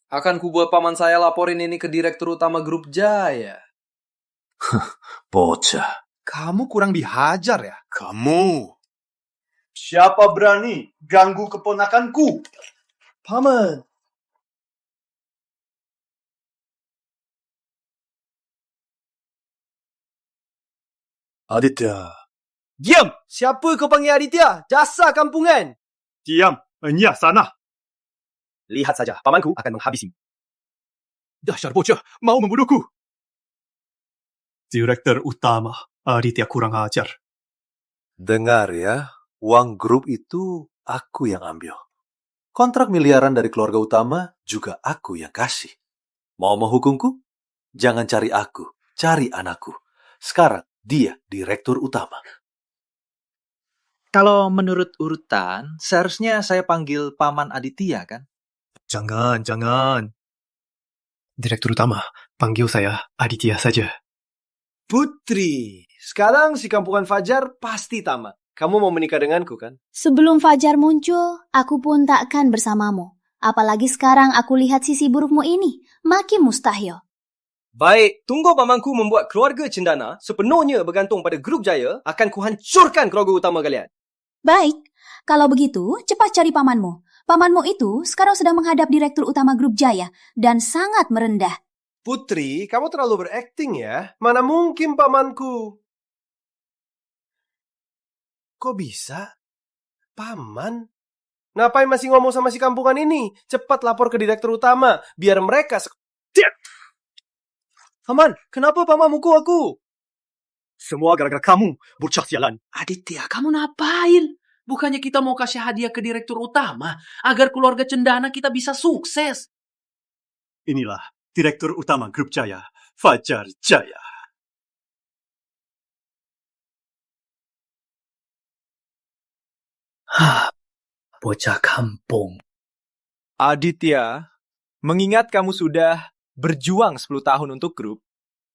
Akan kubuat paman saya laporin ini ke direktur utama grup Jaya. Bocah. Kamu kurang dihajar ya? Kamu. Siapa berani ganggu keponakanku? Paman. Aditya. Diam! Siapa kau panggil Aditya? Jasa kampungan! Diam. Enyah sana. Lihat saja, pamanku akan menghabisi. Dasar bocah, mau membunuhku. Direktur utama, Aditya kurang ajar. Dengar ya, uang grup itu aku yang ambil. Kontrak miliaran dari keluarga utama juga aku yang kasih. Mau menghukumku? Jangan cari aku, cari anakku. Sekarang dia direktur utama. Kalau menurut urutan, seharusnya saya panggil Paman Aditya kan? Jangan. Direktur utama, panggil saya Aditya saja. Putri, sekarang si kampungan Fajar pasti tamat. Kamu mau menikah denganku kan? Sebelum Fajar muncul, aku pun takkan bersamamu. Apalagi sekarang aku lihat sisi burukmu ini, makin mustahil. Baik, tunggu pamanku membuat keluarga Cendana sepenuhnya bergantung pada grup Jaya, akan kuhancurkan keluarga utama kalian. Baik, Kalau begitu, cepat cari pamanmu. Pamanmu itu sekarang sedang menghadap Direktur Utama Grup Jaya dan sangat merendah. Putri, kamu terlalu berakting ya. Mana mungkin pamanku? Kok bisa? Paman? Ngapain masih ngomong sama si kampungan ini? Cepat lapor ke Direktur Utama, biar mereka... Paman, kenapa paman mukul aku? Semua gara-gara kamu, bocah sialan. Aditya, kamu ngapain? Bukannya kita mau kasih hadiah ke Direktur Utama agar keluarga Cendana kita bisa sukses? Inilah Direktur Utama Grup Jaya, Fajar Jaya. Bocah kampung. Aditya, mengingat kamu sudah berjuang 10 tahun untuk grup,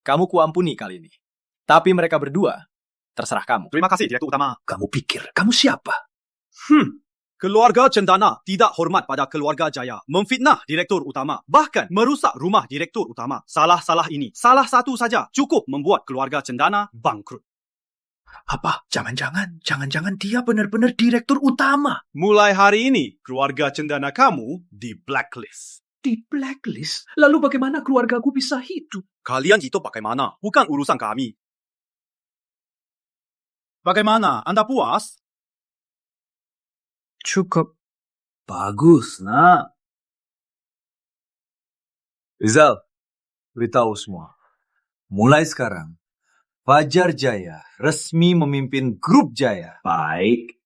kamu kuampuni kali ini. Tapi mereka berdua, terserah kamu. Terima kasih, Direktur Utama. Kamu pikir kamu siapa? Keluarga Cendana tidak hormat pada keluarga Jaya, memfitnah Direktur Utama, bahkan merusak rumah Direktur Utama. Salah-salah ini, salah satu saja cukup membuat keluarga Cendana bangkrut. Apa? Jangan-jangan dia benar-benar Direktur Utama. Mulai hari ini, keluarga Cendana kamu di blacklist. Di blacklist? Lalu bagaimana keluargaku bisa hidup? Kalian itu bagaimana? Bukan urusan kami. Bagaimana? Anda puas? Cukup. Bagus, nak. Rizal, beritahu semua. Mulai sekarang, Fajar Jaya resmi memimpin Grup Jaya. Baik.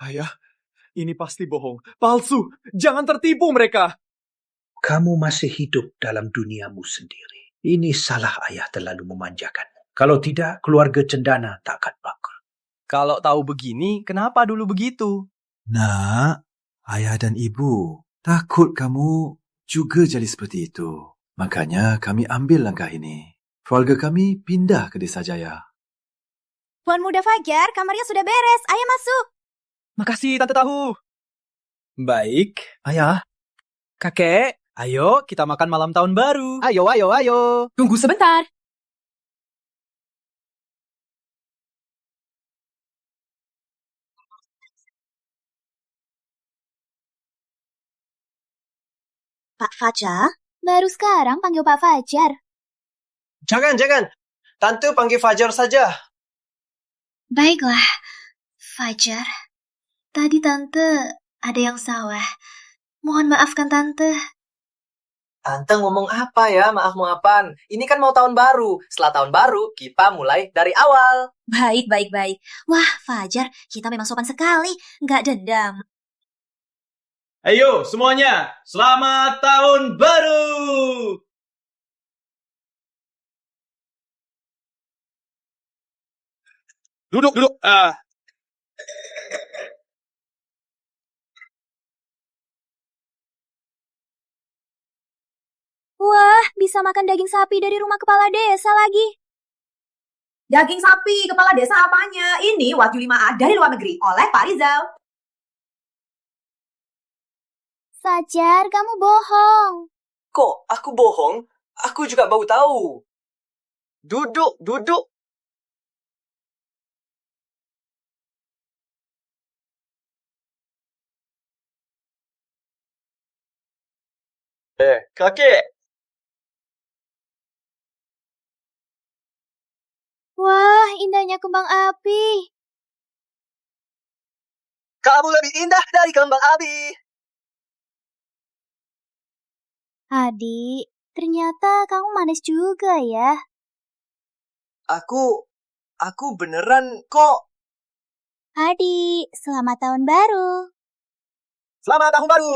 Ayah, ini pasti bohong. Palsu. Jangan tertipu mereka. Kamu masih hidup dalam duniamu sendiri. Ini salah ayah terlalu memanjakanmu. Kalau tidak, keluarga Cendana tak akan bangkrut. Kalau tahu begini, kenapa dulu begitu? Nak, ayah dan ibu, takut kamu juga jadi seperti itu. Makanya kami ambil langkah ini. Keluarga kami pindah ke Desa Jaya. Tuan Muda Fajar, kamarnya sudah beres. Ayo masuk. Makasih, Tante Tahu. Baik, Ayah, kakek, ayo kita makan malam tahun baru. Ayo. Tunggu sebentar. Pak Fajar? Baru sekarang panggil Pak Fajar. Jangan. Tante panggil Fajar saja. Baiklah, Fajar. Tadi Tante ada yang salah. Mohon maafkan Tante. Tante ngomong apa ya, maaf-maafan. Ini kan mau tahun baru. Setelah tahun baru, kita mulai dari awal. Baik. Wah, Fajar, kita memang sopan sekali. Nggak dendam. Ayo semuanya, selamat tahun baru! Duduk. Wah, bisa makan daging sapi dari rumah kepala desa lagi. Daging sapi, kepala desa apanya? Ini Wagyu 5A dari luar negeri oleh Pak Rizal. Fajar, kamu bohong. Kok aku bohong? Aku juga baru tahu. Duduk. Kakek. Wah, indahnya kembang api. Kamu lebih indah dari kembang api. Adik, ternyata kamu manis juga ya. Aku beneran kok. Adik, selamat tahun baru. Selamat tahun baru.